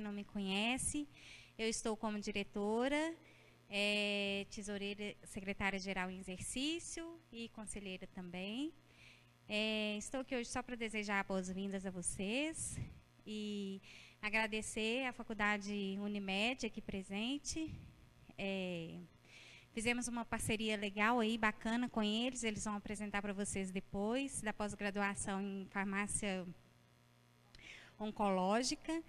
quem não me conhece, eu estou como diretora, tesoureira, secretária-geral em exercício e conselheira também. Estou aqui hoje só para desejar boas-vindas a vocês e agradecer à Faculdade Unimed aqui presente. Fizemos uma parceria legal aí, bacana com eles, eles vão apresentar para vocês depois, da pós-graduação em farmácia oncológica,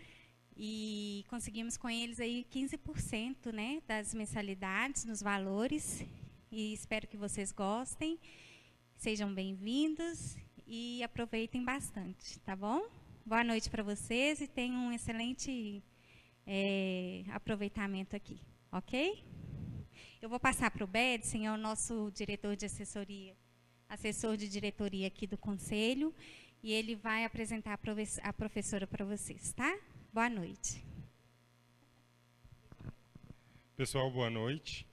e conseguimos com eles aí 15%, né, das mensalidades nos valores, e espero que vocês gostem, sejam bem-vindos e aproveitem bastante, tá bom? Boa noite para vocês e tenham um excelente aproveitamento aqui, ok? Eu vou passar para o Bedson, é o nosso diretor de assessoria, assessor de diretoria aqui do Conselho, e ele vai apresentar a professora para vocês, tá? Boa noite. Pessoal, boa noite.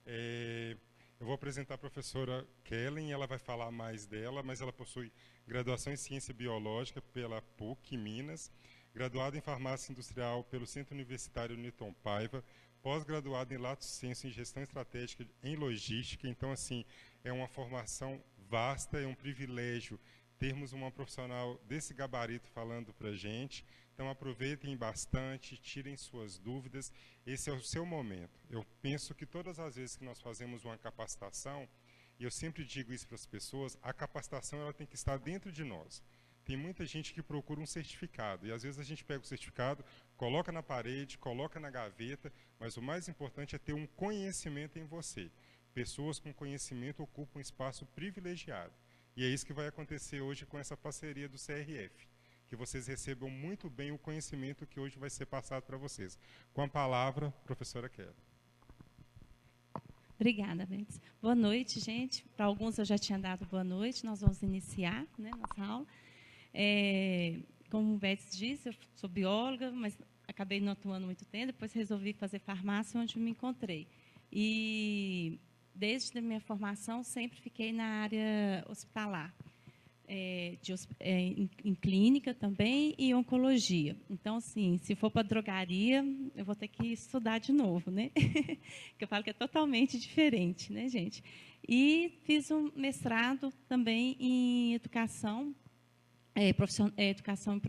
Eu vou apresentar a professora Kellen, ela vai falar mais dela, mas ela possui graduação em Ciência Biológica pela PUC, Minas, graduada em Farmácia Industrial pelo Centro Universitário Newton Paiva, pós-graduada em Lato Sensu em Gestão Estratégica em Logística. Então, assim, é uma formação vasta, é um privilégio termos uma profissional desse gabarito falando para a gente. Então, aproveitem bastante, tirem suas dúvidas, esse é o seu momento. Eu penso que todas as vezes que nós fazemos uma capacitação, e eu sempre digo isso para as pessoas, a capacitação ela tem que estar dentro de nós. Tem muita gente que procura um certificado, e às vezes a gente pega o certificado, coloca na parede, coloca na gaveta, mas o mais importante é ter um conhecimento em você. Pessoas com conhecimento ocupam um espaço privilegiado. E é isso que vai acontecer hoje com essa parceria do CRF. Que vocês recebam muito bem o conhecimento que hoje vai ser passado para vocês. Com a palavra, professora Kelly. Obrigada, Bentes. Boa noite, gente. Para alguns eu já tinha dado boa noite, nós vamos iniciar, né, nossa aula. Como o Bentes disse, eu sou bióloga, mas acabei não atuando muito tempo, depois resolvi fazer farmácia, onde me encontrei. E desde a minha formação sempre fiquei na área hospitalar. Em clínica também e oncologia. Então, assim, se for para drogaria, eu vou ter que estudar de novo, né? Que eu falo que é totalmente diferente, né, gente? E fiz um mestrado também em educação, educação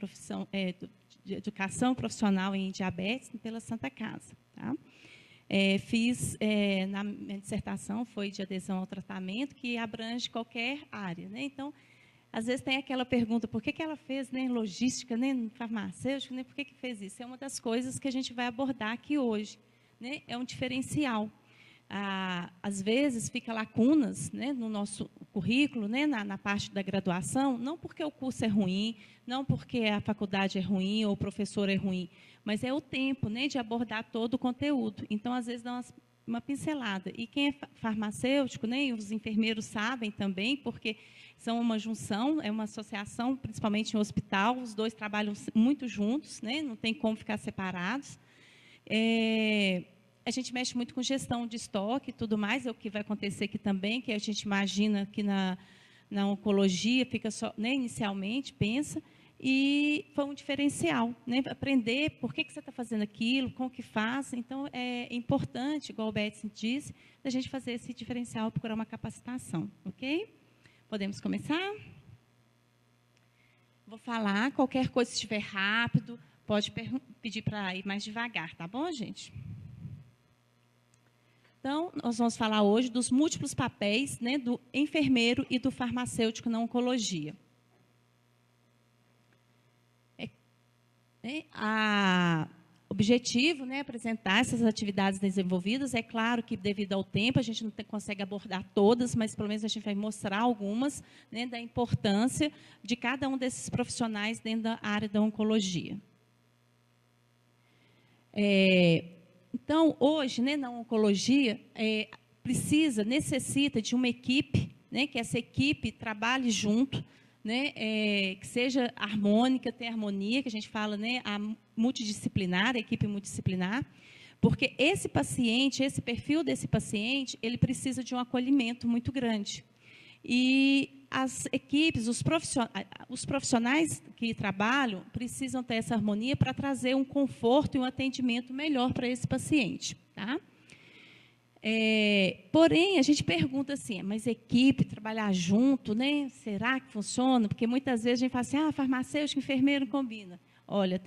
profissional em diabetes pela Santa Casa, tá? Na minha dissertação foi de adesão ao tratamento, que abrange qualquer área, né? Então, às vezes tem aquela pergunta, por que ela fez nem logística, nem farmacêutico, nem por que fez isso? É uma das coisas que a gente vai abordar aqui hoje, né? É um diferencial. Às vezes, fica lacunas, né, no nosso currículo, né, na parte da graduação, não porque o curso é ruim, não porque a faculdade é ruim ou o professor é ruim, mas é o tempo, né, de abordar todo o conteúdo. Então, às vezes, dá uma pincelada. E quem é farmacêutico, né, e os enfermeiros sabem também, porque são uma junção, é uma associação, principalmente em hospital, os dois trabalham muito juntos, né, não tem como ficar separados. A gente mexe muito com gestão de estoque e tudo mais, é o que vai acontecer aqui também, que a gente imagina que na oncologia, fica só, né, inicialmente, pensa, e foi um diferencial, né, aprender por que você está fazendo aquilo, como que faz. Então, é importante, igual o Betson disse, a gente fazer esse diferencial, procurar uma capacitação, ok? Podemos começar? Vou falar, qualquer coisa, se estiver rápido, pode pedir para ir mais devagar, tá bom, gente? Então, nós vamos falar hoje dos múltiplos papéis, né, do enfermeiro e do farmacêutico na oncologia. Objetivo, né, apresentar essas atividades desenvolvidas. É claro que, devido ao tempo, a gente não consegue abordar todas, mas, pelo menos, a gente vai mostrar algumas, né, da importância de cada um desses profissionais dentro da área da oncologia. Então, hoje, né, na oncologia, necessita de uma equipe, né, que essa equipe trabalhe junto, né, que seja harmônica, tenha harmonia, que a gente fala, né, a multidisciplinar, a equipe multidisciplinar, porque esse paciente, esse perfil desse paciente, ele precisa de um acolhimento muito grande. E as equipes, os profissionais que trabalham precisam ter essa harmonia para trazer um conforto e um atendimento melhor para esse paciente. Tá? Porém, a gente pergunta assim, mas equipe, trabalhar junto, né? Será que funciona? Porque muitas vezes a gente fala assim, farmacêutico, enfermeiro combina. Olha,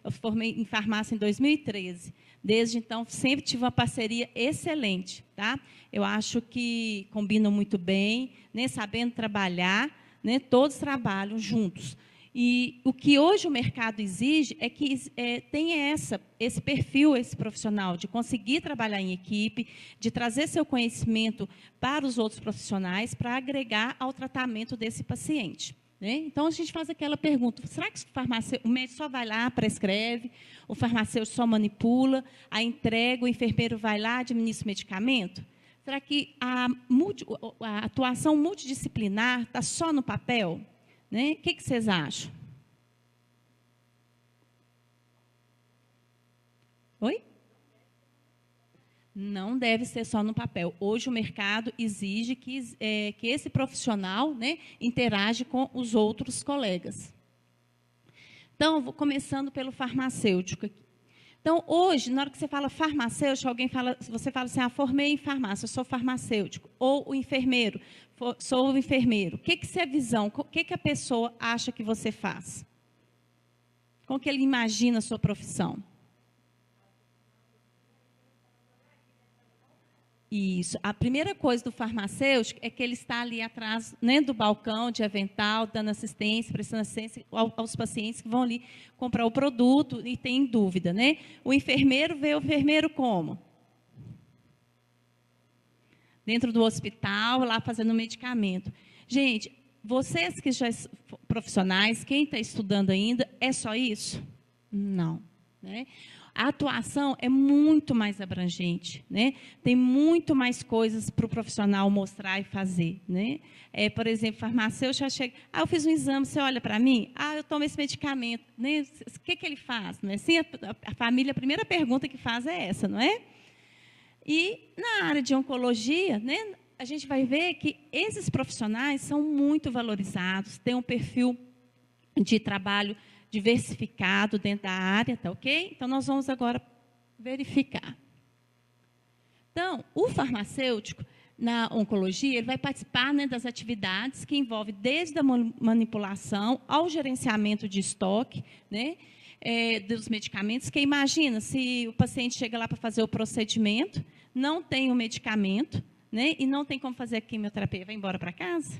eu formei em farmácia em 2013. Desde então, sempre tive uma parceria excelente. Tá? Eu acho que combinam muito bem, né? Sabendo trabalhar, né? Todos trabalham juntos. E o que hoje o mercado exige é que tenha esse perfil, esse profissional, de conseguir trabalhar em equipe, de trazer seu conhecimento para os outros profissionais, para agregar ao tratamento desse paciente. Né? Então, a gente faz aquela pergunta, será que o médico só vai lá, prescreve, o farmacêutico só manipula, a entrega, o enfermeiro vai lá, administra o medicamento? Será que a atuação multidisciplinar está só no papel? Né? O que vocês acham? Oi? Não deve ser só no papel. Hoje o mercado exige que esse profissional, né, interage com os outros colegas. Então, vou começando pelo farmacêutico aqui. Então, hoje, na hora que você fala farmacêutico, você fala assim, formei em farmácia, eu sou farmacêutico. Ou o enfermeiro, sou o enfermeiro. O que é a visão? O que a pessoa acha que você faz? Como que ele imagina a sua profissão? Isso. A primeira coisa do farmacêutico é que ele está ali atrás, né, do balcão de avental, dando assistência, prestando assistência aos pacientes que vão ali comprar o produto e têm dúvida. Né? O enfermeiro vê o enfermeiro como? Dentro do hospital, lá fazendo medicamento. Gente, vocês que já são profissionais, quem está estudando ainda, é só isso? Não. Né? A atuação é muito mais abrangente, né? Tem muito mais coisas para o profissional mostrar e fazer. Né? Por exemplo, farmacêutico já chega, eu fiz um exame, você olha para mim, eu tomo esse medicamento. Né? O que ele faz? Não é assim? A família, a primeira pergunta que faz é essa, não é? E na área de oncologia, né, a gente vai ver que esses profissionais são muito valorizados, têm um perfil de trabalho diversificado dentro da área, tá ok? Então, nós vamos agora verificar. Então, o farmacêutico, na oncologia, ele vai participar, né, das atividades que envolvem desde a manipulação ao gerenciamento de estoque, né, dos medicamentos, que imagina, se o paciente chega lá para fazer o procedimento, não tem o medicamento, né, e não tem como fazer a quimioterapia, vai embora para casa,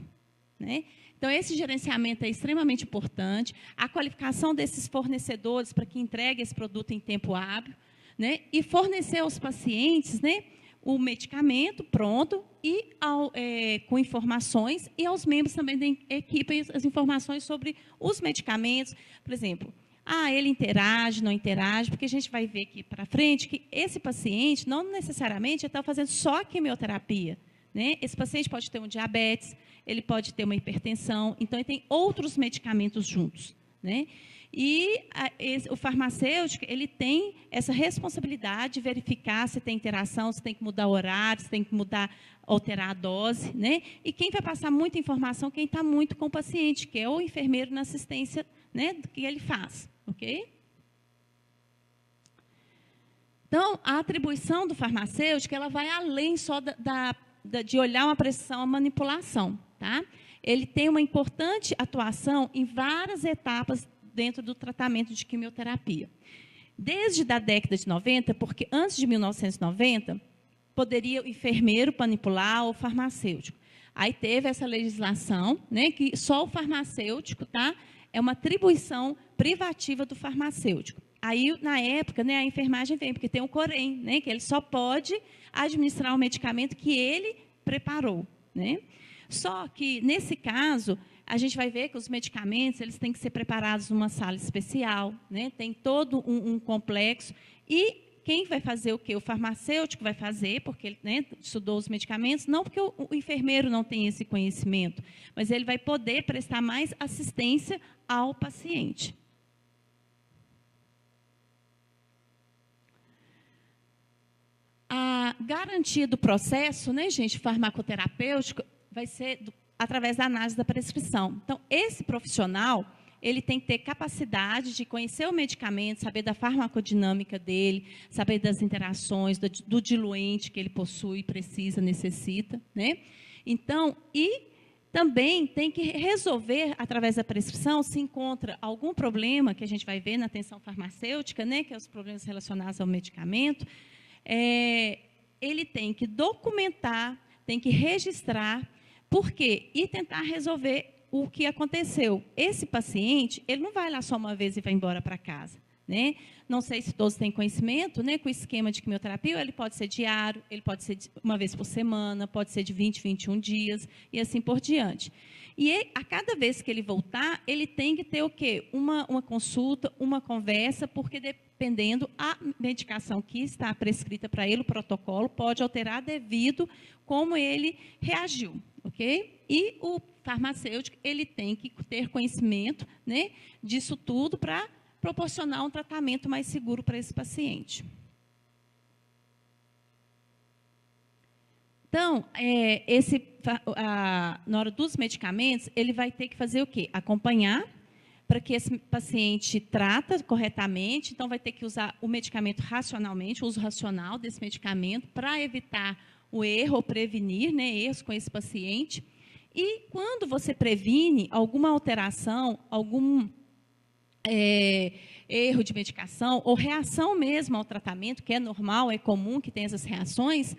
né? Então, esse gerenciamento é extremamente importante, a qualificação desses fornecedores para que entregue esse produto em tempo hábil, né, e fornecer aos pacientes, né, o medicamento pronto e com informações, e aos membros também da equipe as informações sobre os medicamentos. Por exemplo, ele interage, não interage, porque a gente vai ver aqui para frente que esse paciente não necessariamente está fazendo só a quimioterapia. Né? Esse paciente pode ter um diabetes, ele pode ter uma hipertensão, então ele tem outros medicamentos juntos. Né? E o farmacêutico, ele tem essa responsabilidade de verificar se tem interação, se tem que mudar o horário, se tem que alterar a dose. Né? E quem vai passar muita informação, quem está muito com o paciente, que é o enfermeiro na assistência, né, do que ele faz. Ok? Então, a atribuição do farmacêutico, ela vai além só de olhar uma prescrição, uma manipulação. Tá? Ele tem uma importante atuação em várias etapas dentro do tratamento de quimioterapia. Desde a década de 90, porque antes de 1990, poderia o enfermeiro manipular ou o farmacêutico. Aí teve essa legislação, né, que só o farmacêutico, tá, é uma atribuição privativa do farmacêutico. Aí, na época, né, a enfermagem vem, porque tem o Corém, né, que ele só pode administrar o medicamento que ele preparou. Né? Só que, nesse caso, a gente vai ver que os medicamentos eles têm que ser preparados numa sala especial, né? Tem todo um complexo. E quem vai fazer o quê? O farmacêutico vai fazer, porque ele, né, estudou os medicamentos, não porque o enfermeiro não tem esse conhecimento, mas ele vai poder prestar mais assistência ao paciente. A garantia do processo, né, gente, farmacoterapêutico, vai ser através da análise da prescrição. Então, esse profissional, ele tem que ter capacidade de conhecer o medicamento, saber da farmacodinâmica dele, saber das interações, do diluente que ele possui, precisa, necessita, né? Então, e também tem que resolver, através da prescrição, se encontra algum problema, que a gente vai ver na atenção farmacêutica, né, que é os problemas relacionados ao medicamento, ele tem que documentar, tem que registrar, por quê? E tentar resolver o que aconteceu. Esse paciente, ele não vai lá só uma vez e vai embora para casa, né? Não sei se todos têm conhecimento, né? Com o esquema de quimioterapia, ele pode ser diário, ele pode ser uma vez por semana, pode ser de 20, 21 dias, e assim por diante. E a cada vez que ele voltar, ele tem que ter o quê? Uma consulta, uma conversa, porque dependendo a medicação que está prescrita para ele, o protocolo pode alterar devido como ele reagiu, ok? E o farmacêutico, ele tem que ter conhecimento, né, disso tudo para proporcionar um tratamento mais seguro para esse paciente. Então, na hora dos medicamentos, ele vai ter que fazer o quê? Acompanhar para que esse paciente trata corretamente, então vai ter que usar o medicamento racionalmente, o uso racional desse medicamento, para evitar o erro ou prevenir, né, erros com esse paciente. E quando você previne alguma alteração, algum erro de medicação ou reação mesmo ao tratamento, que é normal, é comum que tenha essas reações,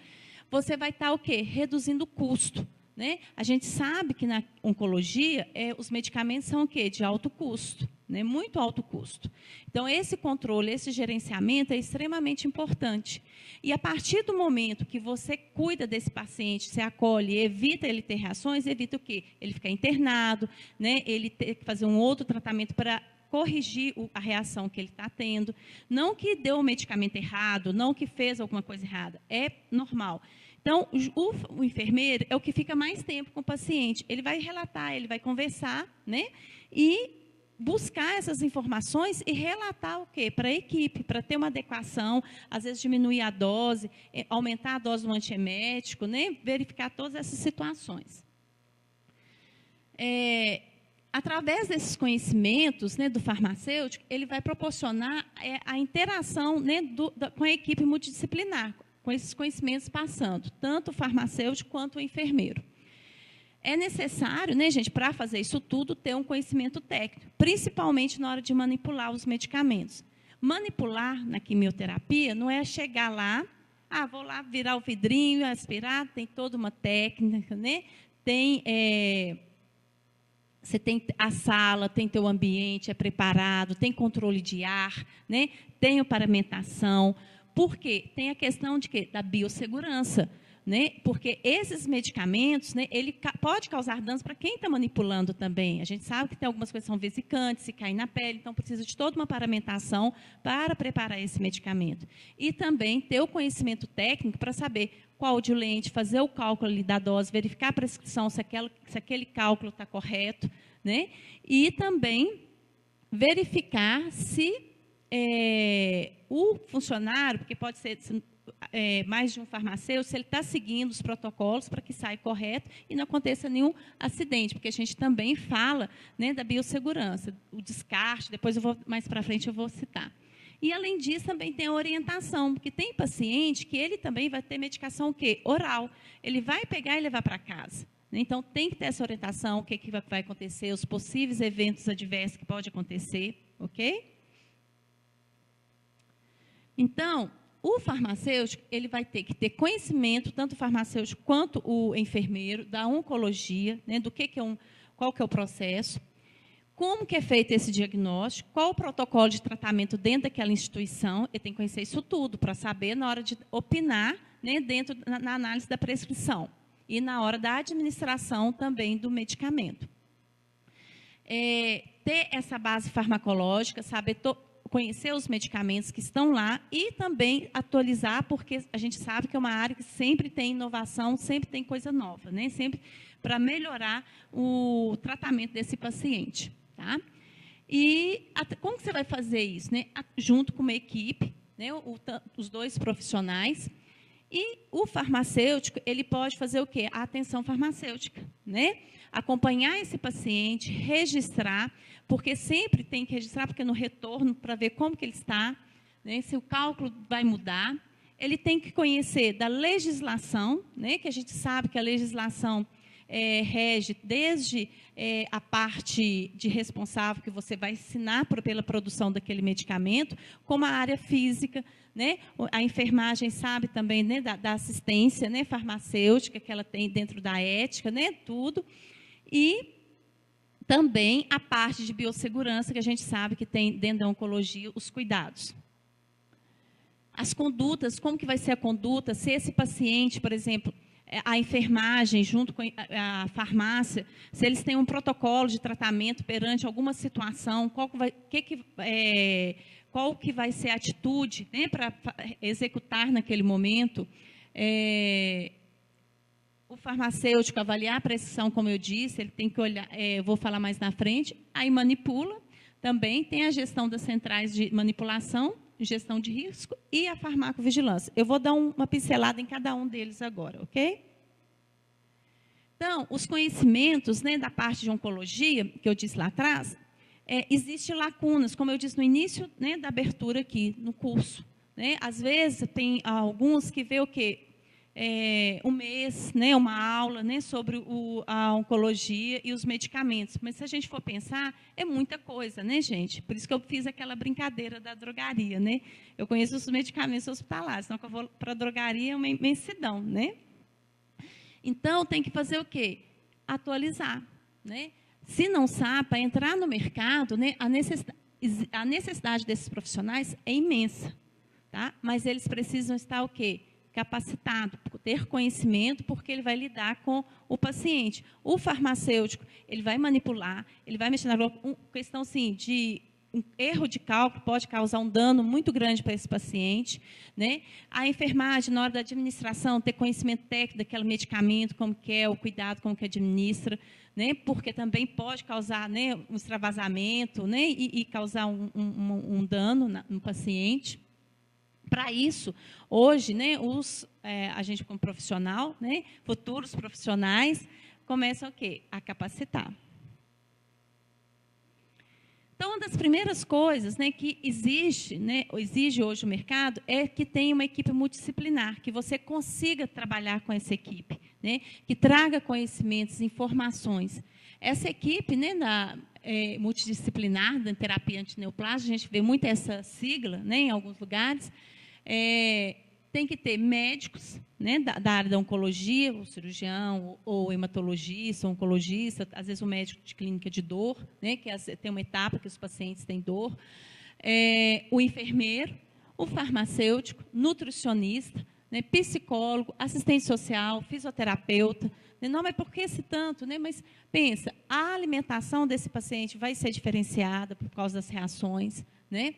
você vai estar o quê? Reduzindo o custo, né? A gente sabe que na oncologia os medicamentos são o quê? De alto custo, né? Muito alto custo. Então, esse controle, esse gerenciamento é extremamente importante. E a partir do momento que você cuida desse paciente, se acolhe, evita ele ter reações, evita o quê? Ele ficar internado, né? Ele ter que fazer um outro tratamento para corrigir a reação que ele está tendo. Não que deu o medicamento errado, não que fez alguma coisa errada. É normal. Então, o enfermeiro é o que fica mais tempo com o paciente. Ele vai relatar, ele vai conversar, né? E buscar essas informações e relatar o quê? Para a equipe, para ter uma adequação, às vezes diminuir a dose, aumentar a dose do antiemético, né? Verificar todas essas situações. Através desses conhecimentos, né, do farmacêutico, ele vai proporcionar a interação, né, com a equipe multidisciplinar, com esses conhecimentos passando, tanto o farmacêutico quanto o enfermeiro. É necessário, né, gente, para fazer isso tudo, ter um conhecimento técnico, principalmente na hora de manipular os medicamentos. Manipular na quimioterapia não é chegar lá, vou lá virar o vidrinho, aspirar, tem toda uma técnica, né? Você tem a sala, tem teu ambiente, é preparado, tem controle de ar, né? Tem paramentação. Por quê? Tem a questão de quê? Da biossegurança, né? Porque esses medicamentos, né, ele pode causar danos para quem está manipulando também. A gente sabe que tem algumas coisas que são vesicantes, se caem na pele, então precisa de toda uma paramentação para preparar esse medicamento. E também ter o conhecimento técnico para saber qual o diluente, fazer o cálculo ali da dose, verificar a prescrição, se aquele cálculo está correto, né? E também verificar se o funcionário, porque pode ser mais de um farmacêutico, se ele está seguindo os protocolos para que saia correto e não aconteça nenhum acidente, porque a gente também fala, né, da biossegurança, o descarte, depois mais para frente eu vou citar. E, além disso, também tem a orientação, porque tem paciente que ele também vai ter medicação o quê? Oral. Ele vai pegar e levar para casa. Então, tem que ter essa orientação, o que vai acontecer, os possíveis eventos adversos que pode acontecer, ok? Então, o farmacêutico, ele vai ter que ter conhecimento, tanto o farmacêutico quanto o enfermeiro, da oncologia, né, do qual que é o processo, como que é feito esse diagnóstico, qual o protocolo de tratamento dentro daquela instituição, ele tem que conhecer isso tudo para saber na hora de opinar, né, na análise da prescrição e na hora da administração também do medicamento. Ter essa base farmacológica, saber conhecer os medicamentos que estão lá e também atualizar, porque a gente sabe que é uma área que sempre tem inovação, sempre tem coisa nova, né? Sempre para melhorar o tratamento desse paciente. Tá? E como que você vai fazer isso? Né? Junto com uma equipe, né? Os dois profissionais, e o farmacêutico, ele pode fazer o quê? A atenção farmacêutica. né? Acompanhar esse paciente, registrar, porque sempre tem que registrar, porque no retorno, para ver como que ele está, né, se o cálculo vai mudar. Ele tem que conhecer da legislação, né, que a gente sabe que a legislação rege desde a parte de responsável que você vai ensinar pela produção daquele medicamento, como a área física, né? A enfermagem sabe também, né, da assistência, né, farmacêutica que ela tem dentro da ética, né, tudo. E também a parte de biossegurança que a gente sabe que tem dentro da oncologia os cuidados. As condutas, como que vai ser a conduta, se esse paciente, por exemplo, a enfermagem junto com a farmácia, se eles têm um protocolo de tratamento perante alguma situação, qual que vai ser a atitude, né, para executar naquele momento. O farmacêutico avaliar a prescrição, como eu disse, ele tem que olhar, vou falar mais na frente, aí manipula, também tem a gestão das centrais de manipulação, gestão de risco e a farmacovigilância. Eu vou dar uma pincelada em cada um deles agora, ok? Então, os conhecimentos, né, da parte de oncologia, que eu disse lá atrás, existem lacunas, como eu disse no início, né, da abertura aqui no curso, né? Às vezes, tem alguns que vê o quê? Um mês, né, uma aula, né, sobre a oncologia e os medicamentos. Mas, se a gente for pensar, é muita coisa, né, gente? Por isso que eu fiz aquela brincadeira da drogaria, né? Eu conheço os medicamentos hospitalares, senão que eu vou para a drogaria é uma imensidão, né? Então, tem que fazer o quê? Atualizar, né? Se não sabe, para entrar no mercado, né, a necessidade desses profissionais é imensa, tá? Mas eles precisam estar o quê? Capacitado, ter conhecimento, porque ele vai lidar com o paciente. O farmacêutico, ele vai manipular, ele vai mexer na questão, assim, de um erro de cálculo pode causar um dano muito grande para esse paciente, né? A enfermagem, na hora da administração, ter conhecimento técnico daquele medicamento, como que é o cuidado, como que administra, né? Porque também pode causar, né, um extravasamento, né, e causar um dano no paciente. Para isso, hoje, né, a gente como profissional, né, futuros profissionais, começam o quê? A capacitar. Então, uma das primeiras coisas, né, que exige hoje o mercado é que tenha uma equipe multidisciplinar, que você consiga trabalhar com essa equipe, né, que traga conhecimentos, informações. Essa equipe, né, multidisciplinar da terapia antineoplástica, a gente vê muito essa sigla, né, em alguns lugares. Tem que ter médicos, né, da área da oncologia, o cirurgião, ou hematologista, ou oncologista, às vezes o médico de clínica de dor, né, que tem uma etapa que os pacientes têm dor, o enfermeiro, o farmacêutico, nutricionista, né, psicólogo, assistente social, fisioterapeuta. Não, mas por que esse tanto? Né? Mas pensa, a alimentação desse paciente vai ser diferenciada por causa das reações, né?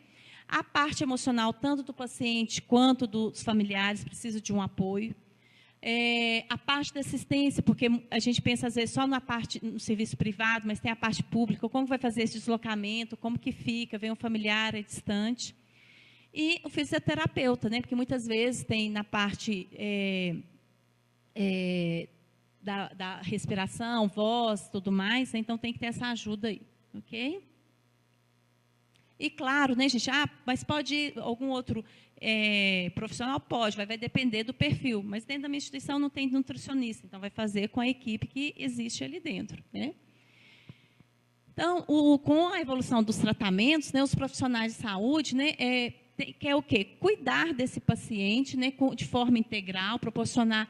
A parte emocional, tanto do paciente quanto dos familiares, precisa de um apoio. A parte da assistência, porque a gente pensa, às vezes, só no serviço privado, mas tem a parte pública, como vai fazer esse deslocamento, como que fica, vem um familiar, é distante. E o fisioterapeuta, né, porque muitas vezes tem na parte da respiração, voz, tudo mais, né, então tem que ter essa ajuda aí, ok? E claro, né, gente, mas pode ir algum outro profissional? Pode, vai depender do perfil, mas dentro da minha instituição não tem nutricionista, então vai fazer com a equipe que existe ali dentro, né? Então, com a evolução dos tratamentos, né, os profissionais de saúde, né, quer o quê? Cuidar desse paciente, né, de forma integral, proporcionar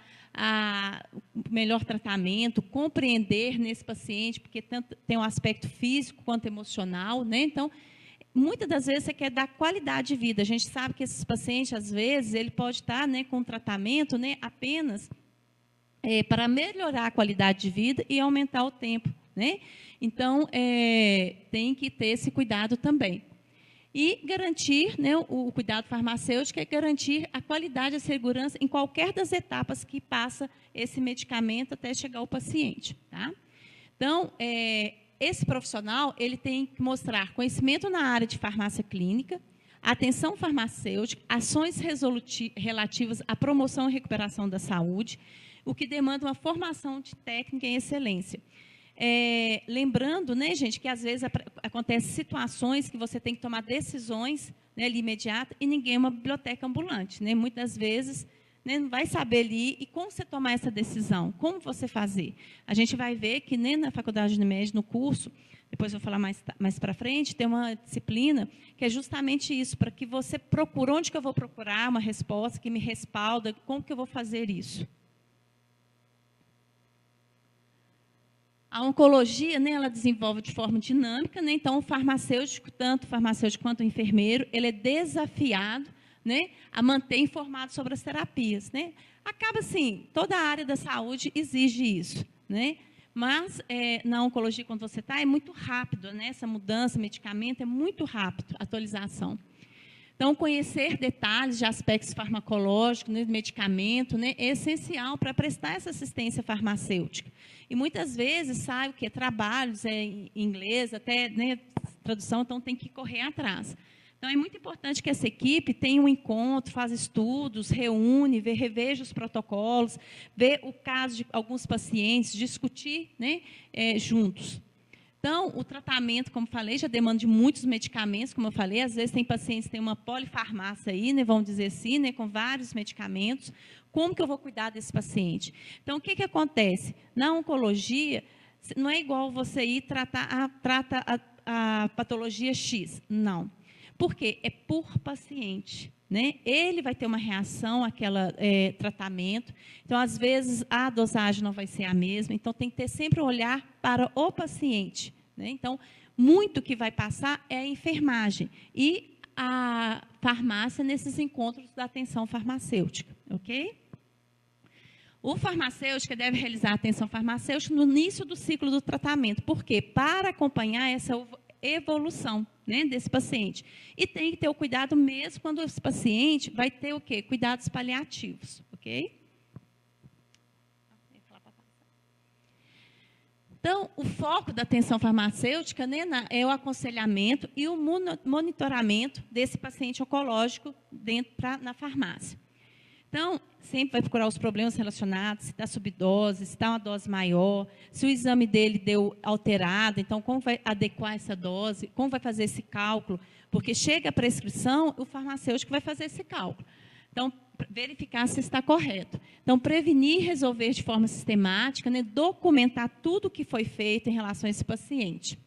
o melhor tratamento, compreender nesse paciente, porque tanto tem um aspecto físico quanto emocional, né? Então, muitas das vezes você quer dar qualidade de vida. A gente sabe que esses pacientes, às vezes, ele pode estar, né, com tratamento, né, apenas para melhorar a qualidade de vida e aumentar o tempo, né? Então, tem que ter esse cuidado também. E garantir, né, o cuidado farmacêutico é garantir a qualidade e a segurança em qualquer das etapas que passa esse medicamento até chegar ao paciente, tá? Então, esse profissional, ele tem que mostrar conhecimento na área de farmácia clínica, atenção farmacêutica, ações relativas à promoção e recuperação da saúde, o que demanda uma formação de técnica em excelência. Lembrando, né, gente, que às vezes acontecem situações que você tem que tomar decisões, né, ali imediatas, e ninguém é uma biblioteca ambulante, né? Muitas vezes, né, não vai saber ali e como você tomar essa decisão, como você fazer. A gente vai ver que nem na faculdade de Unimed, no curso, depois eu vou falar mais para frente, tem uma disciplina que é justamente isso, para que você procure onde que eu vou procurar uma resposta que me respalda, como que eu vou fazer isso. A oncologia, né, ela desenvolve de forma dinâmica, né, então o farmacêutico, tanto o farmacêutico quanto o enfermeiro, ele é desafiado, né, a manter informado sobre as terapias, né. Acaba assim, toda a área da saúde exige isso, né, mas na oncologia, quando você está, é muito rápido, né, essa mudança, medicamento, é muito rápido, a atualização. Então, conhecer detalhes de aspectos farmacológicos, né, do medicamento, né, é essencial para prestar essa assistência farmacêutica. E muitas vezes sai o quê? Trabalhos em inglês, até, né, tradução, então tem que correr atrás. Então, é muito importante que essa equipe tenha um encontro, faça estudos, reúne, reveja os protocolos, vê o caso de alguns pacientes, discutir, né, juntos. Então, o tratamento, como falei, já demanda de muitos medicamentos, como eu falei, às vezes tem pacientes que têm uma polifarmácia aí, né, vamos dizer assim, né, com vários medicamentos. Como que eu vou cuidar desse paciente? Então, o que que acontece? Na oncologia, não é igual você ir trata a patologia X, não. Por quê? É por paciente, né? Ele vai ter uma reação àquele tratamento. Então, às vezes, a dosagem não vai ser a mesma. Então, tem que ter sempre um olhar para o paciente, né? Então, muito que vai passar é a enfermagem e a farmácia nesses encontros da atenção farmacêutica, ok? O farmacêutico deve realizar a atenção farmacêutica no início do ciclo do tratamento. Por quê? Para acompanhar essa evolução, né, desse paciente. E tem que ter o cuidado mesmo quando esse paciente vai ter o quê? Cuidados paliativos, ok? Então, o foco da atenção farmacêutica, né, é o aconselhamento e o monitoramento desse paciente oncológico na farmácia. Então, sempre vai procurar os problemas relacionados, se está subdose, se está uma dose maior, se o exame dele deu alterado, então como vai adequar essa dose, como vai fazer esse cálculo, porque chega a prescrição, o farmacêutico vai fazer esse cálculo. Então, verificar se está correto. Então, prevenir e resolver de forma sistemática, né, documentar tudo o que foi feito em relação a esse paciente,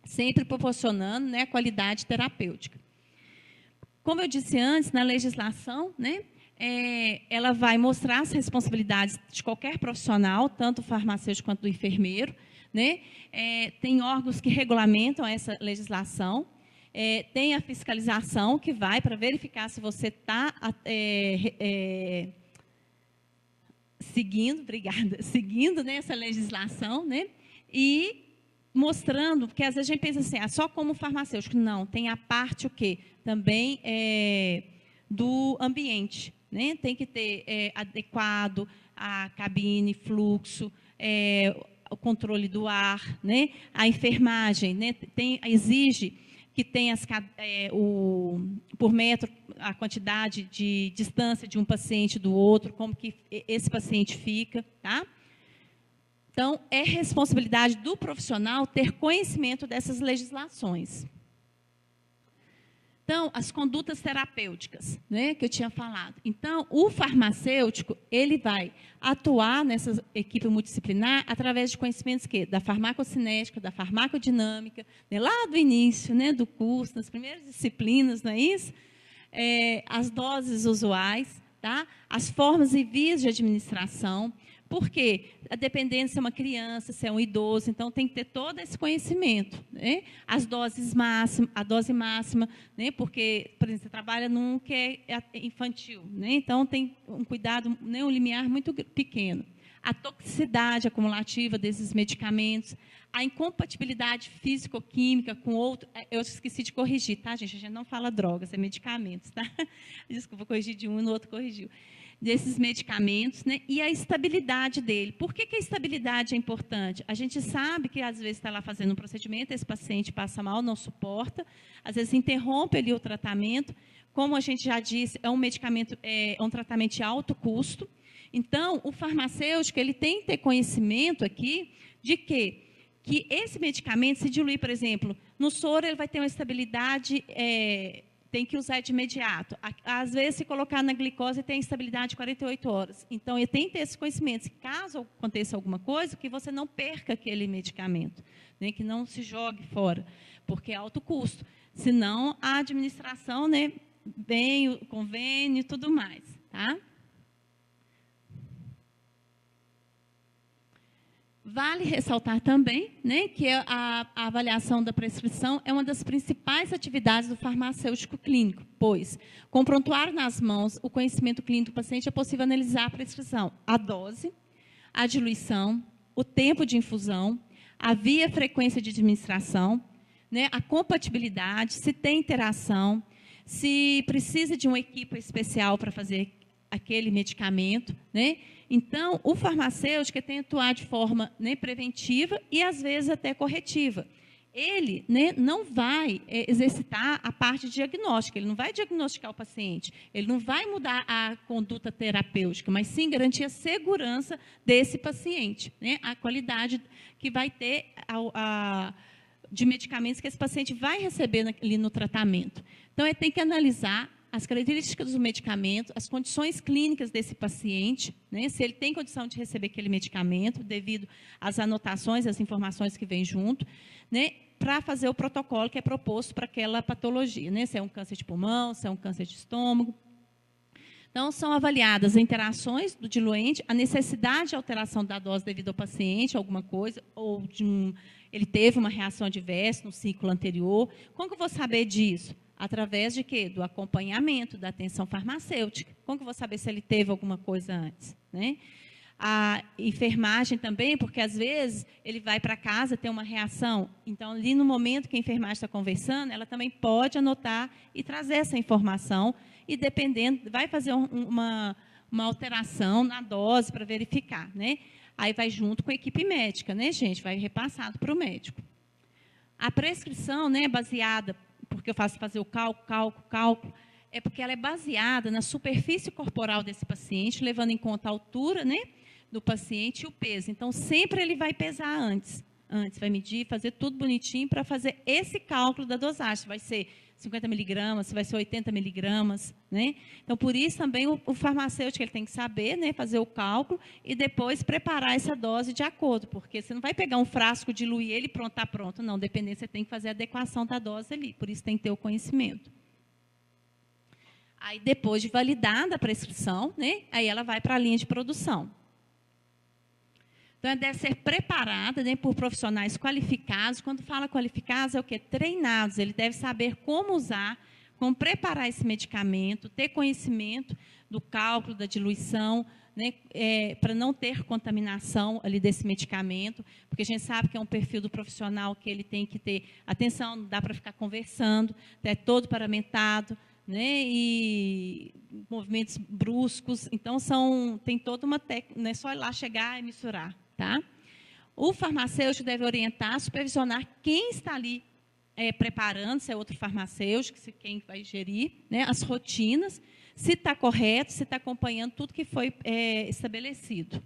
sempre proporcionando, né, a qualidade terapêutica. Como eu disse antes, na legislação, né, ela vai mostrar as responsabilidades de qualquer profissional, tanto o farmacêutico quanto do enfermeiro, né? Tem órgãos que regulamentam essa legislação, tem a fiscalização que vai para verificar se você está seguindo, né, essa legislação, né? E mostrando, porque às vezes a gente pensa assim, só como farmacêutico. Não, tem a parte o quê? Também do ambiente. Né? Tem que ter adequado a cabine, fluxo, o controle do ar, né? A enfermagem, né? Exige que tenha por metro a quantidade de distância de um paciente do outro, como que esse paciente fica. Tá? Então, é responsabilidade do profissional ter conhecimento dessas legislações. Então, as condutas terapêuticas, né, que eu tinha falado. Então, o farmacêutico, ele vai atuar nessa equipe multidisciplinar através de conhecimentos da farmacocinética, da farmacodinâmica, né, lá do início, né, do curso, nas primeiras disciplinas, não é isso? As doses usuais, tá? As formas e vias de administração. Por quê? Dependendo se é uma criança, se é um idoso, então tem que ter todo esse conhecimento, né? As doses máximas, a dose máxima, né? Porque, por exemplo, você trabalha num que é infantil, né? Então tem um cuidado, né? Um limiar muito pequeno. A toxicidade acumulativa desses medicamentos, a incompatibilidade físico-química com outro. Eu esqueci de corrigir, tá, gente? A gente não fala drogas, é medicamentos, tá? Desculpa, corrigir de um e no outro corrigiu. Desses medicamentos, né, e a estabilidade dele. Por que a estabilidade é importante? A gente sabe que, às vezes, está lá fazendo um procedimento, esse paciente passa mal, não suporta, às vezes interrompe ali o tratamento. Como a gente já disse, é um medicamento, é um tratamento de alto custo. Então, o farmacêutico ele tem que ter conhecimento aqui de que esse medicamento, se diluir, por exemplo, no soro, ele vai ter uma estabilidade, tem que usar de imediato. Às vezes, se colocar na glicose, tem estabilidade de 48 horas. Então, ele tem que ter esse conhecimento. Se caso aconteça alguma coisa, que você não perca aquele medicamento, né, que não se jogue fora, porque é alto custo. Senão, a administração, né, vem o convênio e tudo mais. Tá? Vale ressaltar também, né, que a avaliação da prescrição é uma das principais atividades do farmacêutico clínico, pois, com o prontuário nas mãos, o conhecimento clínico do paciente, é possível analisar a prescrição, a dose, a diluição, o tempo de infusão, a via e frequência de administração, né, a compatibilidade, se tem interação, se precisa de uma equipe especial para fazer aquele medicamento, né? Então, o farmacêutico tem que atuar de forma, né, preventiva e, às vezes, até corretiva. Ele, né, não vai exercitar a parte diagnóstica, ele não vai diagnosticar o paciente, ele não vai mudar a conduta terapêutica, mas sim garantir a segurança desse paciente, né, a qualidade que vai ter de medicamentos que esse paciente vai receber ali no tratamento. Então, ele tem que analisar as características do medicamento, as condições clínicas desse paciente, né, se ele tem condição de receber aquele medicamento, devido às anotações, às informações que vêm junto, né, para fazer o protocolo que é proposto para aquela patologia, né, se é um câncer de pulmão, se é um câncer de estômago. Então, são avaliadas as interações do diluente, a necessidade de alteração da dose devido ao paciente, alguma coisa, ou ele teve uma reação adversa no ciclo anterior. Como que eu vou saber disso? Através de quê? Do acompanhamento, da atenção farmacêutica. Como que eu vou saber se ele teve alguma coisa antes? Né? A enfermagem também, porque, às vezes, ele vai para casa, tem uma reação. Então, ali no momento que a enfermagem está conversando, ela também pode anotar e trazer essa informação. E, dependendo, vai fazer uma alteração na dose para verificar. Né? Aí vai junto com a equipe médica, né, gente? Vai repassado para o médico. A prescrição, né, é baseada, porque eu faço fazer o cálculo, é porque ela é baseada na superfície corporal desse paciente, levando em conta a altura, né, do paciente e o peso. Então, sempre ele vai pesar antes. Vai medir, fazer tudo bonitinho para fazer esse cálculo da dosagem. Se vai ser 50 miligramas, se vai ser 80 miligramas. Né? Então, por isso também o farmacêutico ele tem que saber, né, fazer o cálculo e depois preparar essa dose de acordo, porque você não vai pegar um frasco, diluir ele e pronto, está pronto. Não, dependendo, você tem que fazer a adequação da dose ali, por isso tem que ter o conhecimento. Aí, depois de validada a prescrição, né, aí ela vai para a linha de produção. Então, ela deve ser preparada, né, por profissionais qualificados. Quando fala qualificados, é o quê? Treinados. Ele deve saber como usar, como preparar esse medicamento, ter conhecimento do cálculo, da diluição, né, para não ter contaminação ali desse medicamento, porque a gente sabe que é um perfil do profissional que ele tem que ter atenção, não dá para ficar conversando, é todo paramentado, né, e movimentos bruscos. Então, tem toda uma técnica, não é só ir lá chegar e misturar. Tá? O farmacêutico deve orientar, supervisionar quem está ali preparando, se é outro farmacêutico, se quem vai gerir, né, as rotinas, se está correto, se está acompanhando tudo que foi estabelecido.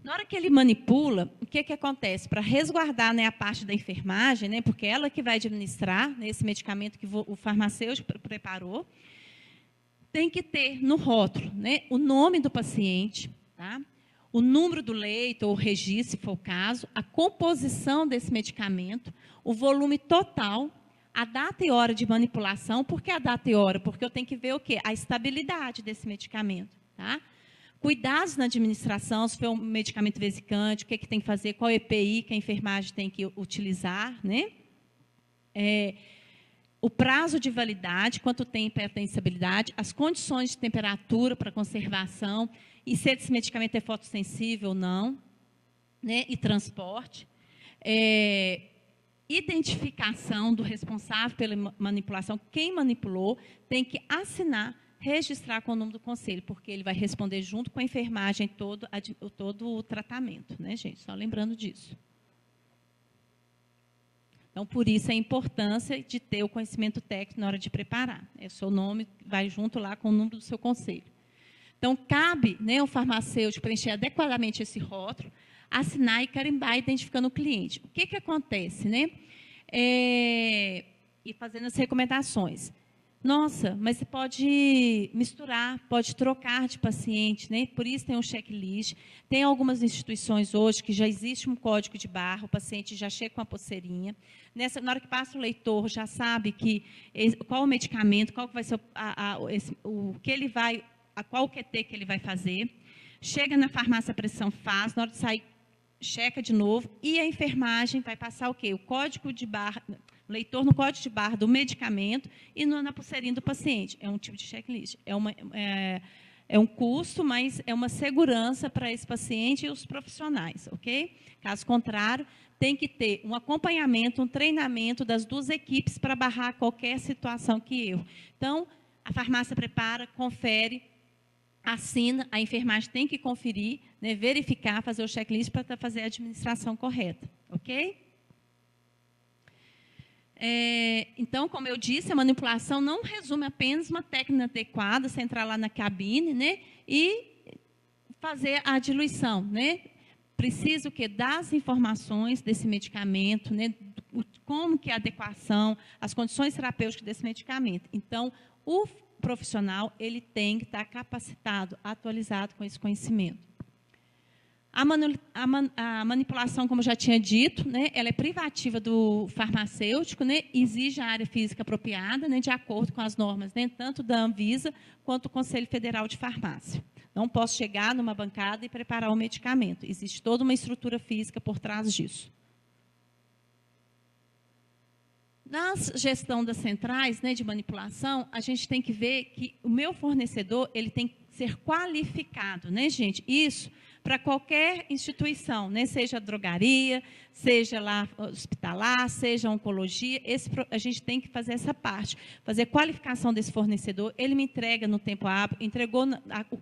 Na hora que ele manipula, o que acontece? Para resguardar, né, a parte da enfermagem, né, porque é ela que vai administrar, né, esse medicamento que o farmacêutico preparou, tem que ter no rótulo, né, o nome do paciente, tá? O número do leito ou registro, se for o caso, a composição desse medicamento, o volume total, a data e hora de manipulação. Por que a data e hora? Porque eu tenho que ver o quê? A estabilidade desse medicamento. Tá? Cuidados na administração, se for um medicamento vesicante, o que tem que fazer, qual EPI que a enfermagem tem que utilizar. Né? O prazo de validade, quanto tempo tem estabilidade, as condições de temperatura para conservação, e se esse medicamento é fotossensível ou não, né? E transporte. Identificação do responsável pela manipulação, quem manipulou, tem que assinar, registrar com o número do conselho, porque ele vai responder junto com a enfermagem todo o tratamento, né, gente? Só lembrando disso. Então, por isso a importância de ter o conhecimento técnico na hora de preparar. O seu nome vai junto lá com o número do seu conselho. Então, cabe, né, o farmacêutico preencher adequadamente esse rótulo, assinar e carimbar, identificando o cliente. O que acontece, né? E fazendo as recomendações. Nossa, mas você pode misturar, pode trocar de paciente, né? Por isso tem um checklist. Tem algumas instituições hoje que já existe um código de barra, o paciente já chega com a pulseirinha. Na hora que passa o leitor, já sabe qual o medicamento, qual vai ser o que ele vai, qual o QT que ele vai fazer. Chega na farmácia, a pressão faz, na hora de sair, checa de novo, e a enfermagem vai passar o quê? O código de barra, o leitor no código de barra do medicamento e na pulseirinha do paciente. É um tipo de checklist. É um custo, mas é uma segurança para esse paciente e os profissionais, ok? Caso contrário, tem que ter um acompanhamento, um treinamento das duas equipes para barrar qualquer situação que erro. Então, a farmácia prepara, confere, assina, a enfermagem tem que conferir, né, verificar, fazer o checklist para fazer a administração correta, ok? Então, como eu disse, a manipulação não resume apenas uma técnica adequada, você entrar lá na cabine, né, e fazer a diluição, né? Precisa o quê? Das informações desse medicamento, né, como que é a adequação, as condições terapêuticas desse medicamento. Então, o profissional ele tem que estar capacitado, atualizado com esse conhecimento. A manipulação, como eu já tinha dito, né, ela é privativa do farmacêutico, né, exige a área física apropriada, né, de acordo com as normas, né, tanto da Anvisa quanto do Conselho Federal de Farmácia. Não posso chegar numa bancada e preparar o medicamento. Existe toda uma estrutura física por trás disso. Na gestão das centrais, né, de manipulação, a gente tem que ver que o meu fornecedor ele tem que ser qualificado, né, gente? Isso para qualquer instituição, né, seja drogaria, seja lá hospitalar, seja oncologia, a gente tem que fazer essa parte, fazer qualificação desse fornecedor. Ele me entrega no tempo hábil, entregou o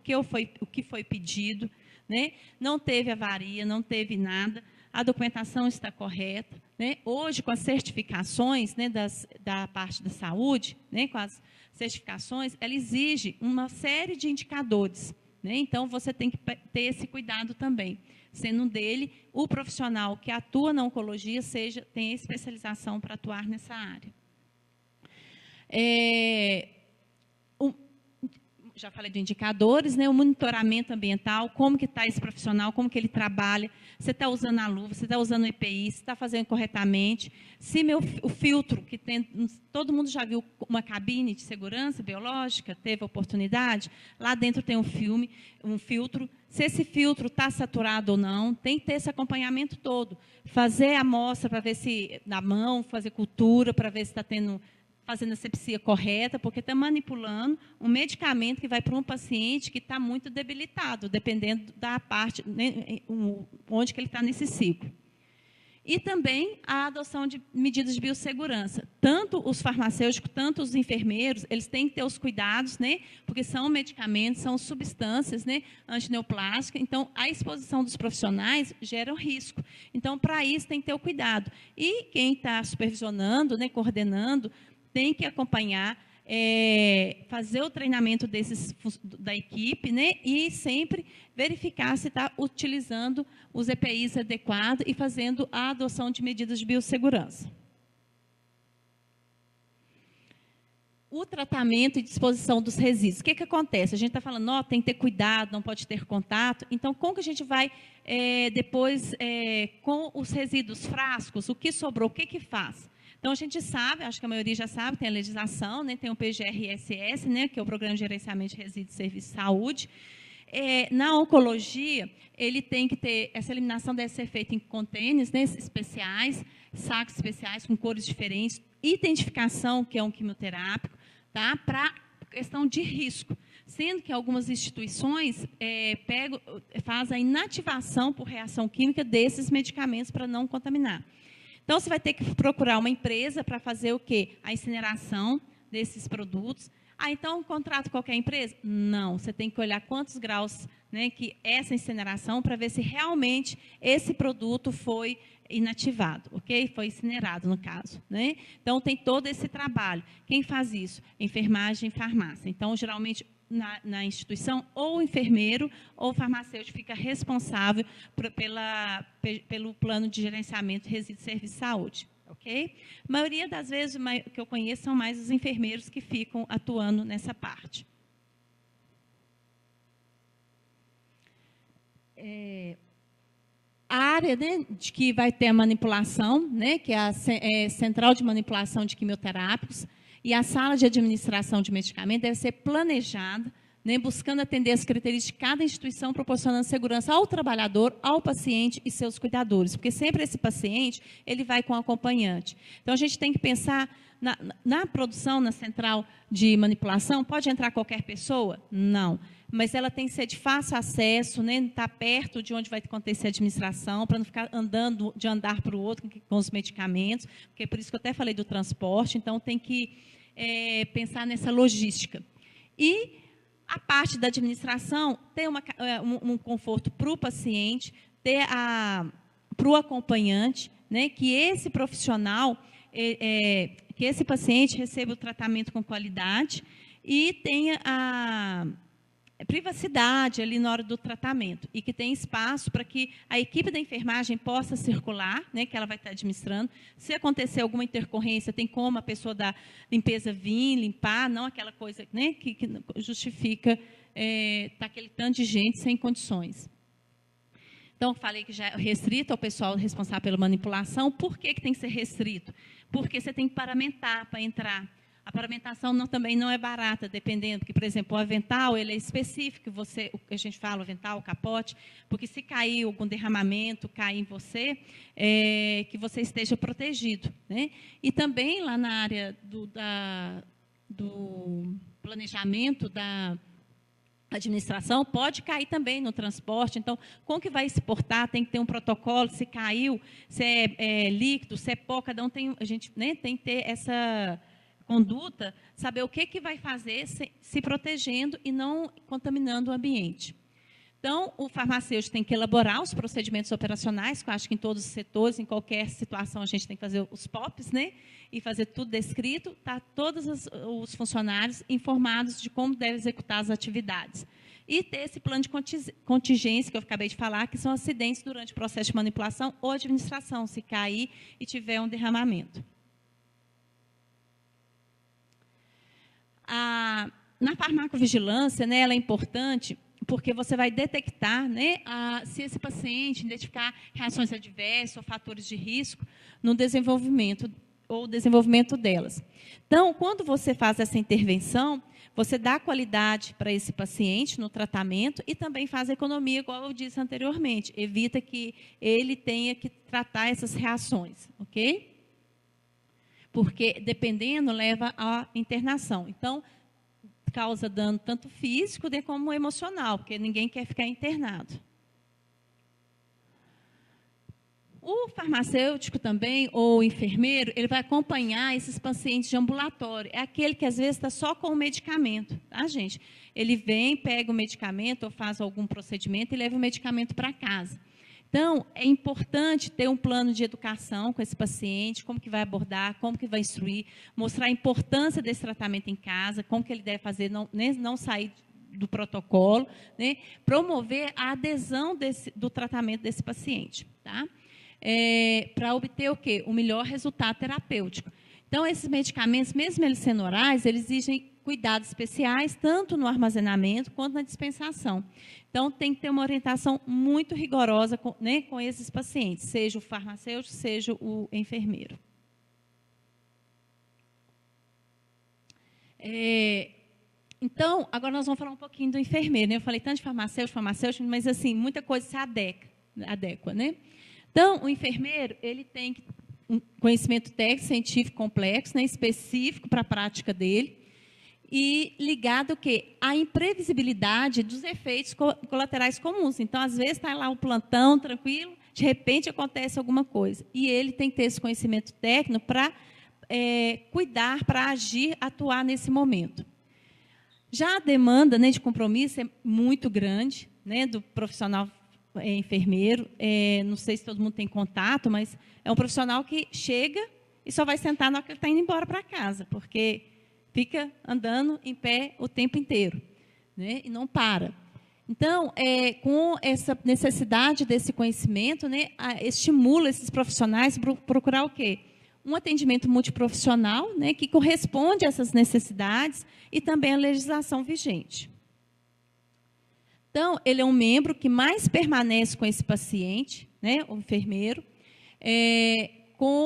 que foi pedido, né? Não teve avaria, não teve nada. A documentação está correta, né? Hoje, com as certificações, né, da parte da saúde, né, com as certificações, ela exige uma série de indicadores, né? Então, você tem que ter esse cuidado também, sendo dele o profissional que atua na oncologia tem especialização para atuar nessa área. Já falei de indicadores, né? O monitoramento ambiental, como que está esse profissional, como que ele trabalha, você está usando a luva, você está usando o EPI, você está fazendo corretamente, se o filtro, que tem, todo mundo já viu uma cabine de segurança biológica, teve oportunidade, lá dentro tem um filtro, se esse filtro está saturado ou não, tem que ter esse acompanhamento todo, fazer a amostra para ver se, na mão, fazer cultura, para ver se está fazendo a asepsia correta, porque está manipulando um medicamento que vai para um paciente que está muito debilitado, dependendo da parte, né, onde que ele está nesse ciclo. E também a adoção de medidas de biossegurança. Tanto os farmacêuticos, tanto os enfermeiros, eles têm que ter os cuidados, né, porque são medicamentos, são substâncias, né, antineoplásticas, então a exposição dos profissionais gera um risco. Então, para isso, tem que ter o cuidado. E quem está supervisionando, né, coordenando, tem que acompanhar, fazer o treinamento da equipe, né, e sempre verificar se está utilizando os EPIs adequados e fazendo a adoção de medidas de biossegurança. O tratamento e disposição dos resíduos. O que acontece? A gente está falando, tem que ter cuidado, não pode ter contato. Então, como que a gente vai, depois, com os resíduos frascos, o que sobrou, o que faz? Então, a gente sabe, acho que a maioria já sabe, tem a legislação, né, tem o PGRSS, né, que é o Programa de Gerenciamento de Resíduos e Serviços de Saúde. Na oncologia, ele tem que ter, essa eliminação deve ser feita em contêineres, né, especiais, sacos especiais com cores diferentes, identificação, que é um quimioterápico, tá, para questão de risco. Sendo que algumas instituições fazem a inativação por reação química desses medicamentos para não contaminar. Então, você vai ter que procurar uma empresa para fazer o quê? A incineração desses produtos. Então, contrato qualquer empresa? Não, você tem que olhar quantos graus, né, que essa incineração, para ver se realmente esse produto foi inativado, ok? Foi incinerado, no caso, né? Então, tem todo esse trabalho. Quem faz isso? Enfermagem e farmácia. Então, geralmente, na instituição, ou o enfermeiro ou o farmacêutico fica responsável pelo plano de gerenciamento de resíduos de serviço de saúde. Okay? A maioria das vezes que eu conheço são mais os enfermeiros que ficam atuando nessa parte. A área, né, de que vai ter a manipulação, né, que é a central de manipulação de quimioterápicos, e a sala de administração de medicamentos deve ser planejada, né, buscando atender as características de cada instituição, proporcionando segurança ao trabalhador, ao paciente e seus cuidadores, porque sempre esse paciente ele vai com acompanhante. Então, a gente tem que pensar na produção, na central de manipulação, pode entrar qualquer pessoa? Não. Mas ela tem que ser de fácil acesso, né, estar perto de onde vai acontecer a administração, para não ficar andando de andar para o outro com os medicamentos, porque é por isso que eu até falei do transporte, então tem que pensar nessa logística. E a parte da administração, ter um conforto para o paciente, para o acompanhante, né, que esse profissional, que esse paciente receba o tratamento com qualidade e tenha a privacidade ali na hora do tratamento e que tenha espaço para que a equipe da enfermagem possa circular, né, que ela vai estar administrando. Se acontecer alguma intercorrência, tem como a pessoa da limpeza vir, limpar, não aquela coisa, né, que justifica tá aquele tanto de gente sem condições. Então, falei que já é restrito ao pessoal responsável pela manipulação. Por que tem que ser restrito? Porque você tem que paramentar para entrar. A paramentação também não é barata, dependendo, porque, por exemplo, o avental ele é específico, o que a gente fala, o avental, o capote, porque se cair algum derramamento, cair em você, que você esteja protegido, né? E também lá na área do planejamento da administração, pode cair também no transporte. Então, como que vai exportar? Tem que ter um protocolo, se caiu, se é líquido, se é pó, cada um tem, a gente, né, tem que ter essa conduta, saber o que vai fazer se protegendo e não contaminando o ambiente. Então, o farmacêutico tem que elaborar os procedimentos operacionais, que eu acho que em todos os setores, em qualquer situação, a gente tem que fazer os POPs, né? E fazer tudo descrito, tá todos os funcionários informados de como devem executar as atividades. E ter esse plano de contingência, que eu acabei de falar, que são acidentes durante o processo de manipulação ou administração, se cair e tiver um derramamento. Na farmacovigilância, né, ela é importante porque você vai detectar, né, se esse paciente identificar reações adversas ou fatores de risco no desenvolvimento delas. Então, quando você faz essa intervenção, você dá qualidade para esse paciente no tratamento e também faz economia, igual eu disse anteriormente, evita que ele tenha que tratar essas reações, ok? Porque, dependendo, leva à internação. Então, causa dano tanto físico como emocional, porque ninguém quer ficar internado. O farmacêutico também, ou o enfermeiro, ele vai acompanhar esses pacientes de ambulatório. É aquele que, às vezes, está só com o medicamento, tá, gente? Ele vem, pega o medicamento, ou faz algum procedimento e leva o medicamento para casa. Então, é importante ter um plano de educação com esse paciente, como que vai abordar, como que vai instruir, mostrar a importância desse tratamento em casa, como que ele deve fazer, não sair do protocolo, né? Promover a adesão do tratamento desse paciente, tá? Para obter o quê? O melhor resultado terapêutico. Então, esses medicamentos, mesmo eles sendo orais, eles exigem cuidados especiais, tanto no armazenamento quanto na dispensação. Então, tem que ter uma orientação muito rigorosa com esses pacientes, seja o farmacêutico, seja o enfermeiro. Então, agora nós vamos falar um pouquinho do enfermeiro, né? Eu falei tanto de farmacêutico, mas, assim, muita coisa se adequa, né? Então, o enfermeiro, ele tem um conhecimento técnico, científico complexo, né, específico para a prática dele, e ligado o quê? À imprevisibilidade dos efeitos colaterais comuns. Então, às vezes, está lá o plantão, tranquilo, de repente acontece alguma coisa. E ele tem que ter esse conhecimento técnico para cuidar, para agir, atuar nesse momento. Já a demanda, né, de compromisso é muito grande, né, do profissional enfermeiro. Não sei se todo mundo tem contato, mas é um profissional que chega e só vai sentar na hora que ele está indo embora para casa, porque fica andando em pé o tempo inteiro. né? E não para. Então, com essa necessidade desse conhecimento, né, estimula esses profissionais a procurar o quê? Um atendimento multiprofissional, né, que corresponde a essas necessidades e também à legislação vigente. Então, ele é um membro que mais permanece com esse paciente, né, o enfermeiro.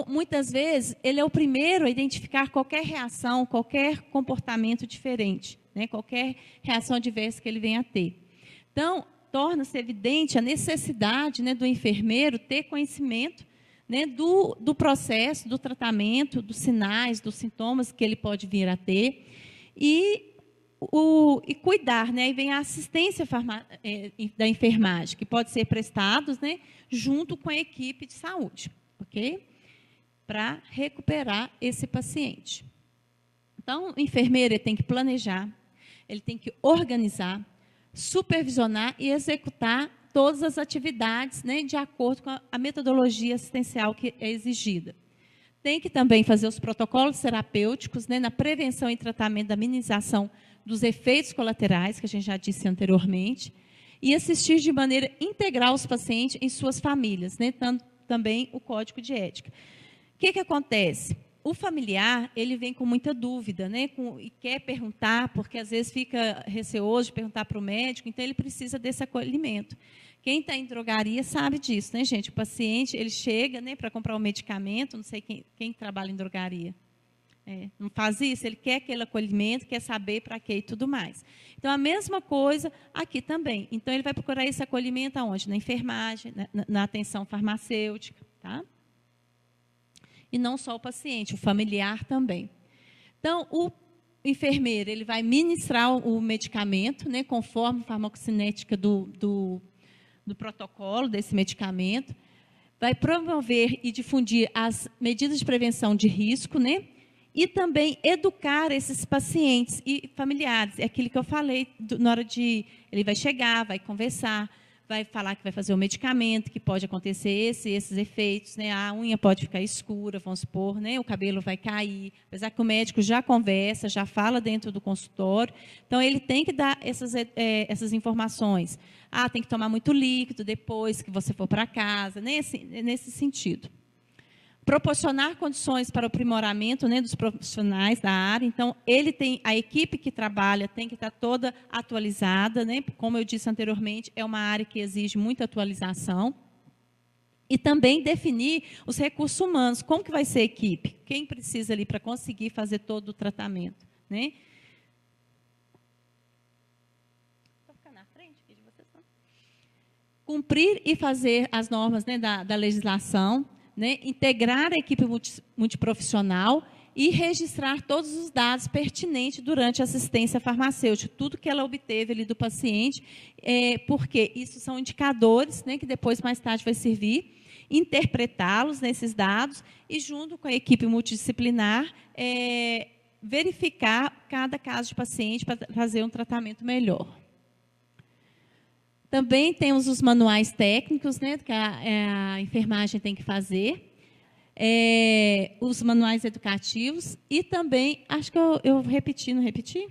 Muitas vezes, ele é o primeiro a identificar qualquer reação, qualquer comportamento diferente, né, qualquer reação adversa que ele venha a ter. Então, torna-se evidente a necessidade, né, do enfermeiro ter conhecimento, né, do processo, do tratamento, dos sinais, dos sintomas que ele pode vir a ter, e cuidar, né, aí vem a assistência da enfermagem, que pode ser prestados, né, junto com a equipe de saúde, ok? Para recuperar esse paciente. Então, o enfermeiro ele tem que planejar, ele tem que organizar, supervisionar e executar todas as atividades, né, de acordo com a metodologia assistencial que é exigida. Tem que também fazer os protocolos terapêuticos, né, na prevenção e tratamento da minimização dos efeitos colaterais, que a gente já disse anteriormente, e assistir de maneira integral os pacientes em suas famílias, né, também o código de ética. O que acontece? O familiar, ele vem com muita dúvida, né, e quer perguntar, porque às vezes fica receoso de perguntar para o médico, então ele precisa desse acolhimento. Quem está em drogaria sabe disso, né, gente? O paciente, ele chega, né, para comprar um medicamento, não sei quem trabalha em drogaria. Não faz isso, ele quer aquele acolhimento, quer saber para quê e tudo mais. Então, a mesma coisa aqui também. Então, ele vai procurar esse acolhimento aonde? Na enfermagem, na atenção farmacêutica, tá? E não só o paciente, o familiar também. Então, o enfermeiro ele vai ministrar o medicamento, né, conforme a farmacocinética do protocolo desse medicamento, vai promover e difundir as medidas de prevenção de risco, né, e também educar esses pacientes e familiares. É aquilo que eu falei, na hora de... Ele vai chegar, vai conversar, vai falar que vai fazer o medicamento, que pode acontecer esses efeitos, né? A unha pode ficar escura, vamos supor, né? O cabelo vai cair, apesar que o médico já conversa, já fala dentro do consultório. Então, ele tem que dar essas informações. Tem que tomar muito líquido depois que você for para casa, nesse sentido. Proporcionar condições para o aprimoramento, né, dos profissionais da área. Então, a equipe que trabalha tem que estar toda atualizada, né? Como eu disse anteriormente, é uma área que exige muita atualização. E também definir os recursos humanos, como que vai ser a equipe, quem precisa ali para conseguir fazer todo o tratamento, né? Vou ficar na frente aqui de vocês, não? Cumprir e fazer as normas, né, da legislação, né, integrar a equipe multiprofissional e registrar todos os dados pertinentes durante a assistência farmacêutica, tudo que ela obteve ali do paciente, porque isso são indicadores, né, que depois, mais tarde, vai servir, interpretá-los nesses dados e, junto com a equipe multidisciplinar, verificar cada caso de paciente para fazer um tratamento melhor. Também temos os manuais técnicos, né, que a enfermagem tem que fazer, os manuais educativos e também, acho que eu repeti, não repeti?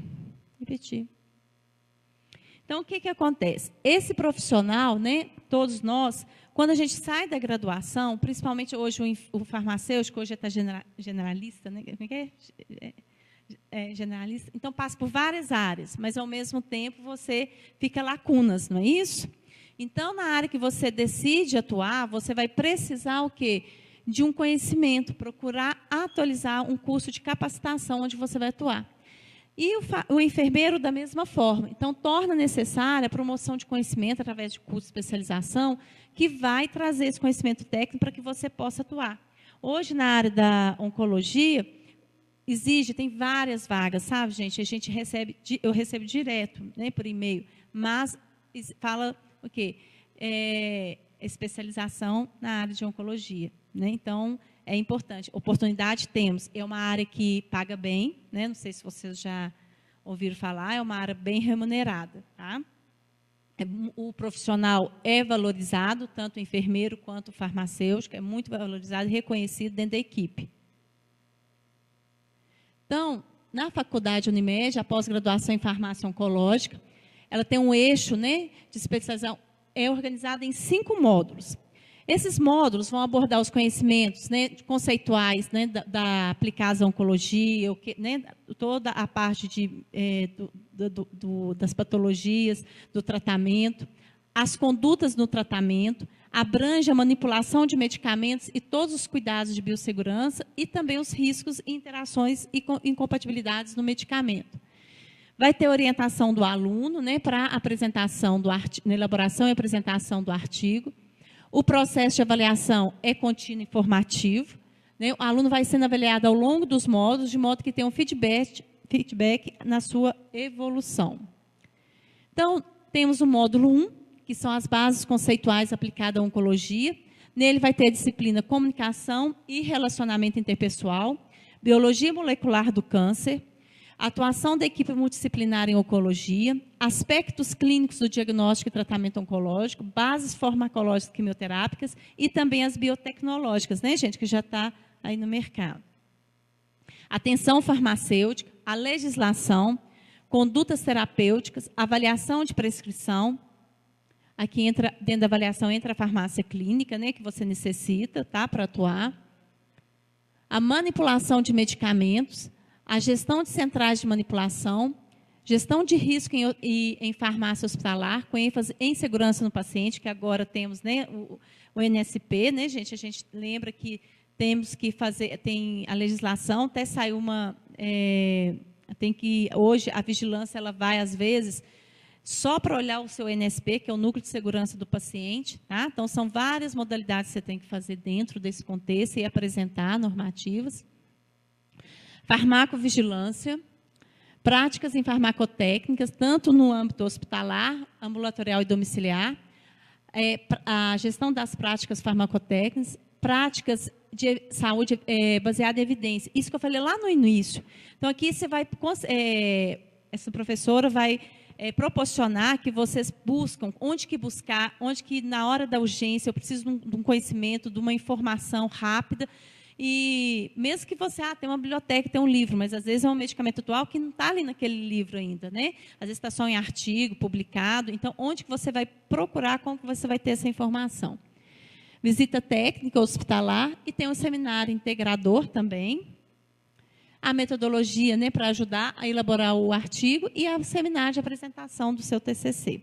Repeti. Então, o que acontece? Esse profissional, né, todos nós, quando a gente sai da graduação, principalmente hoje o farmacêutico, hoje está generalista, né, como é que é? Generalista, então passa por várias áreas, mas ao mesmo tempo você fica lacunas, não é isso? Então, na área que você decide atuar, você vai precisar o quê? De um conhecimento, procurar atualizar um curso de capacitação onde você vai atuar. E o enfermeiro da mesma forma. Então, torna necessária a promoção de conhecimento através de curso de especialização, que vai trazer esse conhecimento técnico para que você possa atuar. Hoje, na área da oncologia, tem várias vagas, sabe, gente? Eu recebo direto, né, por e-mail, mas fala o quê? Especialização na área de oncologia, né? Então, é importante. Oportunidade temos. É uma área que paga bem, né? Não sei se vocês já ouviram falar, é uma área bem remunerada, tá? O profissional é valorizado, tanto o enfermeiro quanto o farmacêutico, é muito valorizado e reconhecido dentro da equipe. Então, na faculdade Unimed, a pós-graduação em farmácia oncológica, ela tem um eixo, né, de especialização, é organizada em 5 módulos. Esses módulos vão abordar os conhecimentos, né, conceituais, né, da aplicada à oncologia, né, toda a parte das patologias, do tratamento, as condutas no tratamento, abrange a manipulação de medicamentos e todos os cuidados de biossegurança e também os riscos, interações e incompatibilidades no medicamento. Vai ter orientação do aluno, né, para apresentação do artigo, elaboração e apresentação do artigo. O processo de avaliação é contínuo e formativo, né? O aluno vai sendo avaliado ao longo dos módulos, de modo que tenha um feedback na sua evolução. Então, temos o módulo 1, que são as bases conceituais aplicadas à oncologia. Nele vai ter a disciplina Comunicação e Relacionamento Interpessoal, Biologia Molecular do Câncer, atuação da equipe multidisciplinar em oncologia, aspectos clínicos do diagnóstico e tratamento oncológico, bases farmacológicas quimioterápicas e também as biotecnológicas, né, gente, que já está aí no mercado. Atenção farmacêutica, a legislação, condutas terapêuticas, avaliação de prescrição. Aqui entra, dentro da avaliação entra a farmácia clínica, né, que você necessita, tá, para atuar. A manipulação de medicamentos, a gestão de centrais de manipulação, gestão de risco em farmácia hospitalar, com ênfase em segurança no paciente, que agora temos, né, o NSP, né, gente? A gente lembra que temos que fazer, tem a legislação, até saiu uma, tem que, hoje a vigilância ela vai, às vezes, só para olhar o seu NSP, que é o núcleo de segurança do paciente, tá? Então, são várias modalidades que você tem que fazer dentro desse contexto e apresentar normativas. Farmacovigilância, práticas em farmacotécnicas, tanto no âmbito hospitalar, ambulatorial e domiciliar, a gestão das práticas farmacotécnicas, práticas de saúde baseada em evidência. Isso que eu falei lá no início. Então, aqui você vai, essa professora vai proporcionar que vocês buscam, onde que buscar, onde que na hora da urgência eu preciso de um conhecimento, de uma informação rápida. E mesmo que você tem uma biblioteca, tem um livro, mas às vezes é um medicamento atual que não está ali naquele livro ainda, né? Às vezes está só em artigo, publicado. Então, onde que você vai procurar, como que você vai ter essa informação? Visita técnica hospitalar e tem um seminário integrador também. A metodologia, né, para ajudar a elaborar o artigo e o seminário de apresentação do seu TCC.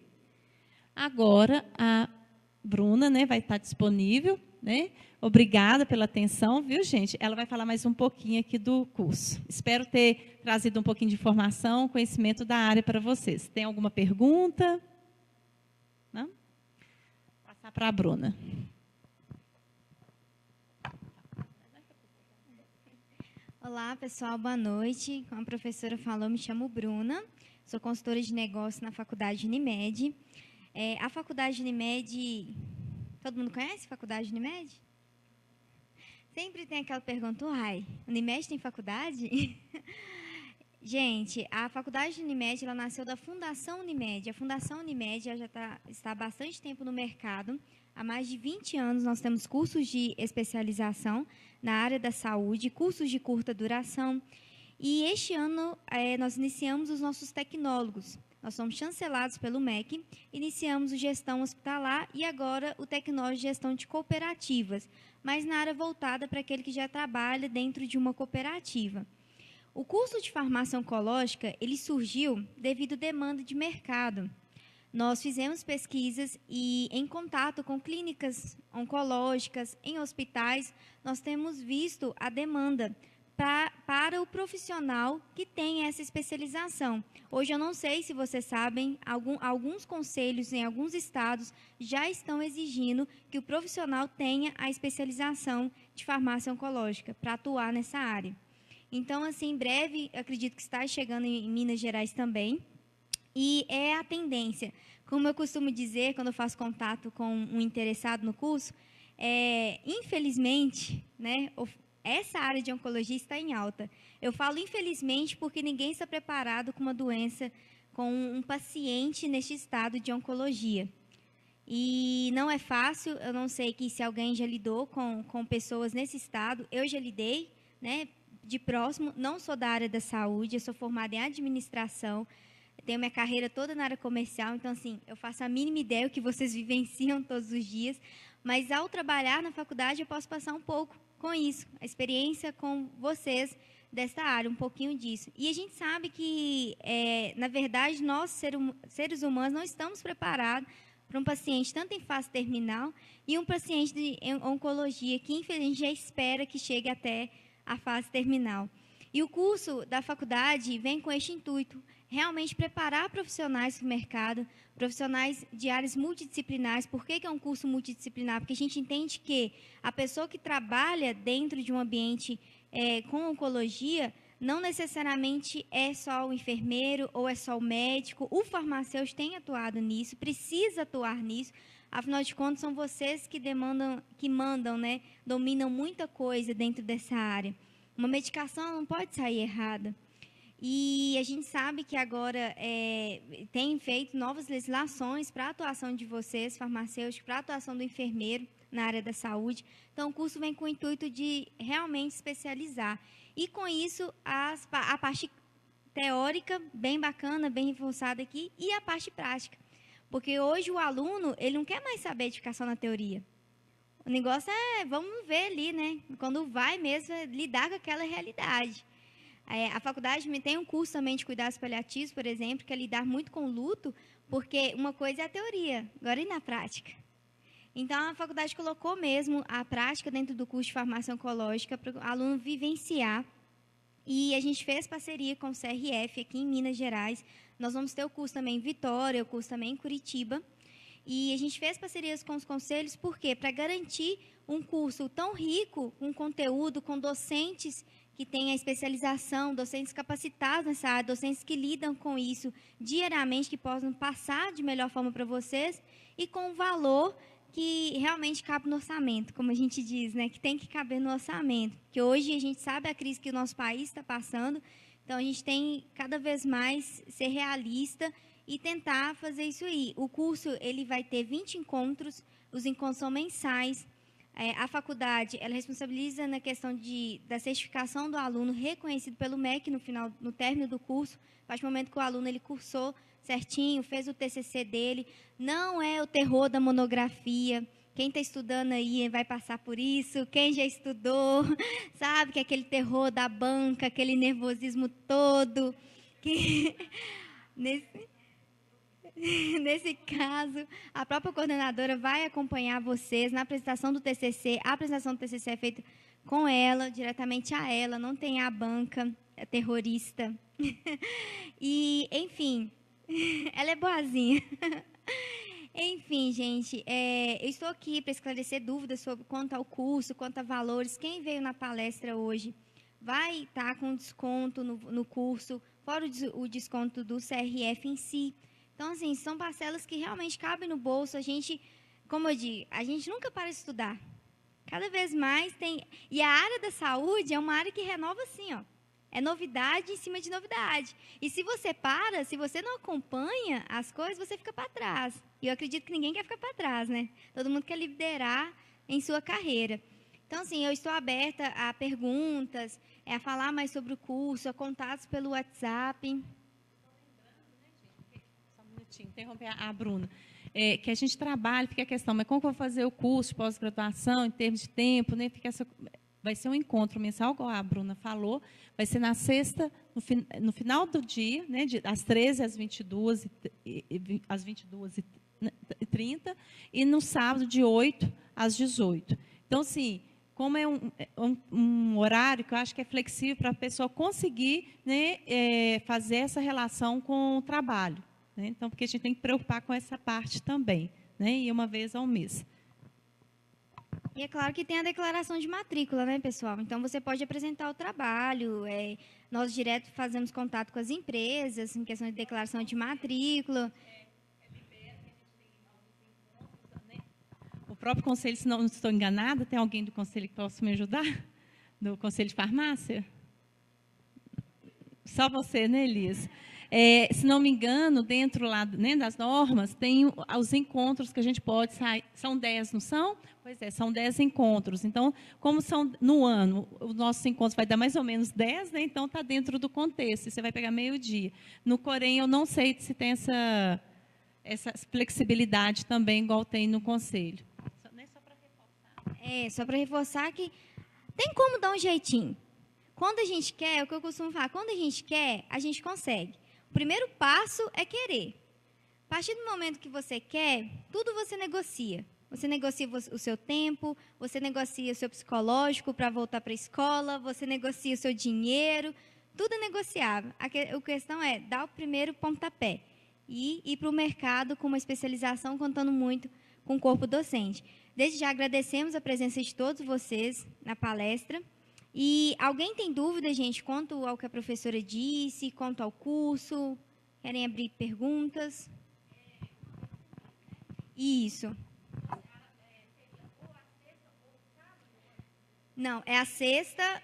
Agora, a Bruna, né, vai estar disponível, né? Obrigada pela atenção, viu, gente? Ela vai falar mais um pouquinho aqui do curso. Espero ter trazido um pouquinho de informação, conhecimento da área para vocês. Tem alguma pergunta? Não? Vou passar para a Bruna. Olá, pessoal, boa noite. Como a professora falou, me chamo Bruna, sou consultora de negócios na faculdade Unimed. A faculdade Unimed, todo mundo conhece a faculdade Unimed? Sempre tem aquela pergunta, Unimed tem faculdade? Gente, a faculdade Unimed, ela nasceu da Fundação Unimed. A Fundação Unimed já está há bastante tempo no mercado. Há mais de 20 anos nós temos cursos de especialização na área da saúde, cursos de curta duração. E este ano nós iniciamos os nossos tecnólogos. Nós somos chancelados pelo MEC, iniciamos o gestão hospitalar e agora o tecnólogo de gestão de cooperativas, mas na área voltada para aquele que já trabalha dentro de uma cooperativa. O curso de farmácia oncológica, ele surgiu devido à demanda de mercado. Nós fizemos pesquisas e, em contato com clínicas oncológicas, em hospitais, nós temos visto a demanda para o profissional que tem essa especialização. Hoje, eu não sei se vocês sabem, alguns conselhos em alguns estados já estão exigindo que o profissional tenha a especialização de farmácia oncológica para atuar nessa área. Então, assim, em breve, acredito que está chegando em Minas Gerais também, e é a tendência. Como eu costumo dizer, quando eu faço contato com um interessado no curso, infelizmente, né, essa área de oncologia está em alta. Eu falo infelizmente porque ninguém está preparado com uma doença, com um paciente neste estado de oncologia. E não é fácil, eu não sei se alguém já lidou com pessoas nesse estado, eu já lidei, né, de próximo, não sou da área da saúde, eu sou formada em administração, tenho minha carreira toda na área comercial, então, assim, eu faço a mínima ideia do que vocês vivenciam todos os dias, mas, ao trabalhar na faculdade, eu posso passar um pouco com isso, a experiência com vocês desta área, um pouquinho disso. E a gente sabe que, na verdade, nós, seres humanos, não estamos preparados para um paciente tanto em fase terminal e um paciente de oncologia que, infelizmente, já espera que chegue até a fase terminal. E o curso da faculdade vem com este intuito, realmente preparar profissionais para o mercado, profissionais de áreas multidisciplinares. Por que é um curso multidisciplinar? Porque a gente entende que a pessoa que trabalha dentro de um ambiente com oncologia não necessariamente é só o enfermeiro ou é só o médico. O farmacêutico tem atuado nisso, precisa atuar nisso. Afinal de contas, são vocês que mandam, né? Dominam muita coisa dentro dessa área. Uma medicação não pode sair errada. E a gente sabe que agora tem feito novas legislações para a atuação de vocês, farmacêuticos, para a atuação do enfermeiro na área da saúde. Então, o curso vem com o intuito de realmente especializar. E, com isso, a parte teórica, bem bacana, bem reforçada aqui, e a parte prática. Porque hoje o aluno, ele não quer mais saber de ficar só na teoria. O negócio vamos ver ali, né? Quando vai mesmo, lidar com aquela realidade. A faculdade tem um curso também de cuidados paliativos, por exemplo, que é lidar muito com luto, porque uma coisa é a teoria, agora e na prática. Então, a faculdade colocou mesmo a prática dentro do curso de farmácia oncológica para o aluno vivenciar. E a gente fez parceria com o CRF aqui em Minas Gerais. Nós vamos ter o curso também em Vitória, o curso também em Curitiba. E a gente fez parcerias com os conselhos, por quê? Para garantir um curso tão rico, com conteúdo, com docentes que têm a especialização, docentes capacitados nessa área, docentes que lidam com isso diariamente, que possam passar de melhor forma para vocês, e com valor que realmente cabe no orçamento, como a gente diz, né? Que tem que caber no orçamento. Que hoje a gente sabe a crise que o nosso país está passando, então a gente tem cada vez mais ser realista e tentar fazer isso aí. O curso ele vai ter 20 encontros, os encontros são mensais. A faculdade ela responsabiliza na questão da certificação do aluno reconhecido pelo MEC no término do curso. A partir do momento que o aluno ele cursou certinho, fez o TCC dele, não é o terror da monografia. Quem está estudando aí vai passar por isso. Quem já estudou sabe que é aquele terror da banca, aquele nervosismo todo. Nesse caso, a própria coordenadora vai acompanhar vocês na apresentação do TCC. A apresentação do TCC é feita com ela, diretamente a ela, não tem a banca terrorista. E, enfim, ela é boazinha. Enfim, gente, eu estou aqui para esclarecer dúvidas quanto ao curso, quanto a valores. Quem veio na palestra hoje vai estar com desconto no curso, fora o desconto do CRF em si. Então, assim, são parcelas que realmente cabem no bolso. A gente, como eu digo, a gente nunca para de estudar. Cada vez mais tem... E a área da saúde é uma área que renova assim, ó. É novidade em cima de novidade. E se você se você não acompanha as coisas, você fica para trás. E eu acredito que ninguém quer ficar para trás, né? Todo mundo quer liderar em sua carreira. Então, assim, eu estou aberta a perguntas, a falar mais sobre o curso, a contatos pelo WhatsApp. Interromper a Bruna, que a gente trabalha, fica a questão, mas como que eu vou fazer o curso de pós-graduação, em termos de tempo, né? Vai ser um encontro mensal, igual a Bruna falou, vai ser na sexta, no final do dia, né? Das 13 às 22h30, e no sábado, de 8 às 18. Então, assim, como é um horário que eu acho que é flexível para a pessoa conseguir, né, fazer essa relação com o trabalho. Né? Então, porque a gente tem que preocupar com essa parte também, né? E uma vez ao mês. E é claro que tem a declaração de matrícula, né, pessoal? Então, você pode apresentar o trabalho. Nós direto fazemos contato com as empresas, em questão de declaração de matrícula. O próprio conselho, se não estou enganada, tem alguém do conselho que possa me ajudar? Do conselho de farmácia? Só você, né, Elias? Se não me engano, dentro lá, né, das normas, tem os encontros que a gente pode sair. São 10, não são? Pois é, são 10 encontros. Então, como são no ano, os nossos encontros vai dar mais ou menos 10, né? Então está dentro do contexto. Você vai pegar meio-dia. No Corém, eu não sei se tem essa flexibilidade também, igual tem no Conselho. Só para reforçar que tem como dar um jeitinho. Quando a gente quer, é o que eu costumo falar, quando a gente quer, a gente consegue. O primeiro passo é querer. A partir do momento que você quer, tudo você negocia. Você negocia o seu tempo, você negocia o seu psicológico para voltar para a escola, você negocia o seu dinheiro, tudo é negociável. A questão é dar o primeiro pontapé e ir para o mercado com uma especialização, contando muito com o corpo docente. Desde já agradecemos a presença de todos vocês na palestra. E alguém tem dúvida, gente, quanto ao que a professora disse, quanto ao curso? Querem abrir perguntas? Isso. Não, é a sexta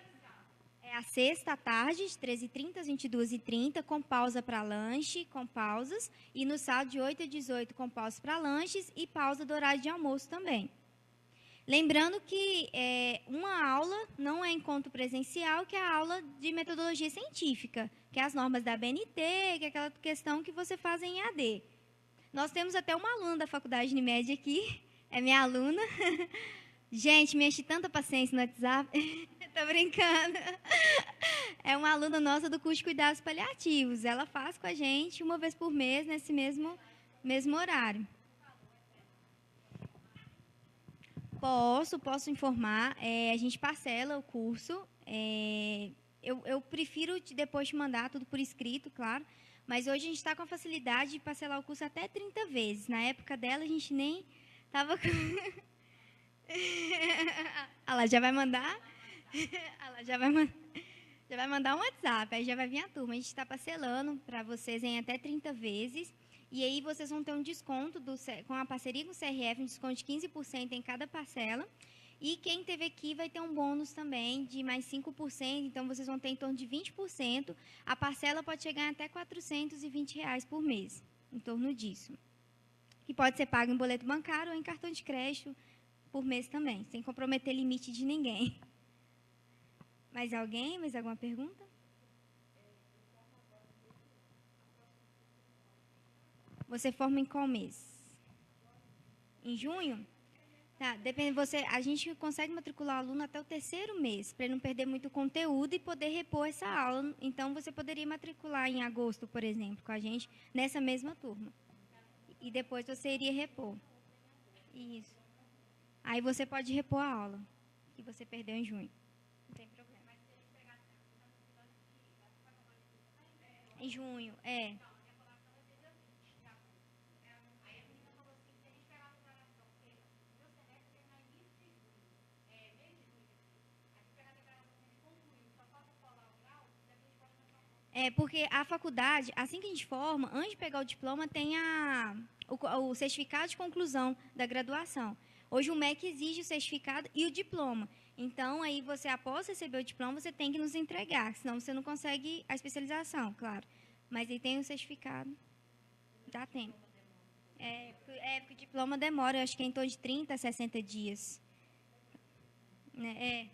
à tarde, de 13h30 às 22h30, com pausa para lanche, com pausas. E no sábado, de 8 a 18, com pausa para lanches e pausa do horário de almoço também. Lembrando que uma aula não é encontro presencial, que é a aula de metodologia científica, que é as normas da BNT, que é aquela questão que você faz em EAD. Nós temos até uma aluna da Faculdade Unimed aqui, é minha aluna. Gente, me enche tanta paciência no WhatsApp. Estou brincando. É uma aluna nossa do curso de Cuidados Paliativos. Ela faz com a gente uma vez por mês, nesse mesmo horário. Posso informar. A gente parcela o curso. Eu prefiro depois te mandar tudo por escrito, claro. Mas hoje a gente está com a facilidade de parcelar o curso até 30 vezes. Na época dela, a gente nem estava com... Ela já vai mandar? Ela já vai mandar um WhatsApp, aí já vai vir a turma. A gente está parcelando para vocês em até 30 vezes. E aí vocês vão ter um desconto com a parceria com o CRF, um desconto de 15% em cada parcela. E quem teve aqui vai ter um bônus também de mais 5%, então vocês vão ter em torno de 20%. A parcela pode chegar até R$ 420 por mês, em torno disso. Que pode ser pago em boleto bancário ou em cartão de crédito por mês também, sem comprometer limite de ninguém. Mais alguém? Mais alguma pergunta? Você forma em qual mês? Em junho? Tá, depende, a gente consegue matricular o aluno até o 3º mês, para ele não perder muito conteúdo e poder repor essa aula. Então, você poderia matricular em agosto, por exemplo, com a gente, nessa mesma turma. E depois você iria repor. Isso. Aí você pode repor a aula que você perdeu em junho. Não tem problema. Em junho, porque a faculdade, assim que a gente forma, antes de pegar o diploma, tem o certificado de conclusão da graduação. Hoje o MEC exige o certificado e o diploma. Então, aí você, após receber o diploma, você tem que nos entregar, senão você não consegue a especialização, claro. Mas aí tem o certificado. Dá tempo. Porque o diploma demora, eu acho que é em torno de 30 a 60 dias.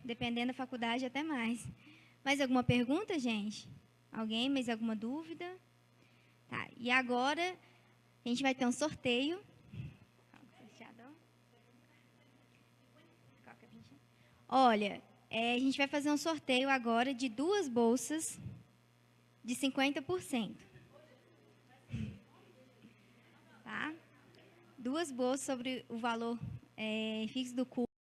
Dependendo da faculdade, até mais. Mais alguma pergunta, gente? Alguém? Mais alguma dúvida? Tá, e agora a gente vai ter um sorteio. Olha, a gente vai fazer um sorteio agora de 2 bolsas de 50%. Tá? 2 bolsas sobre o valor fixo do curso.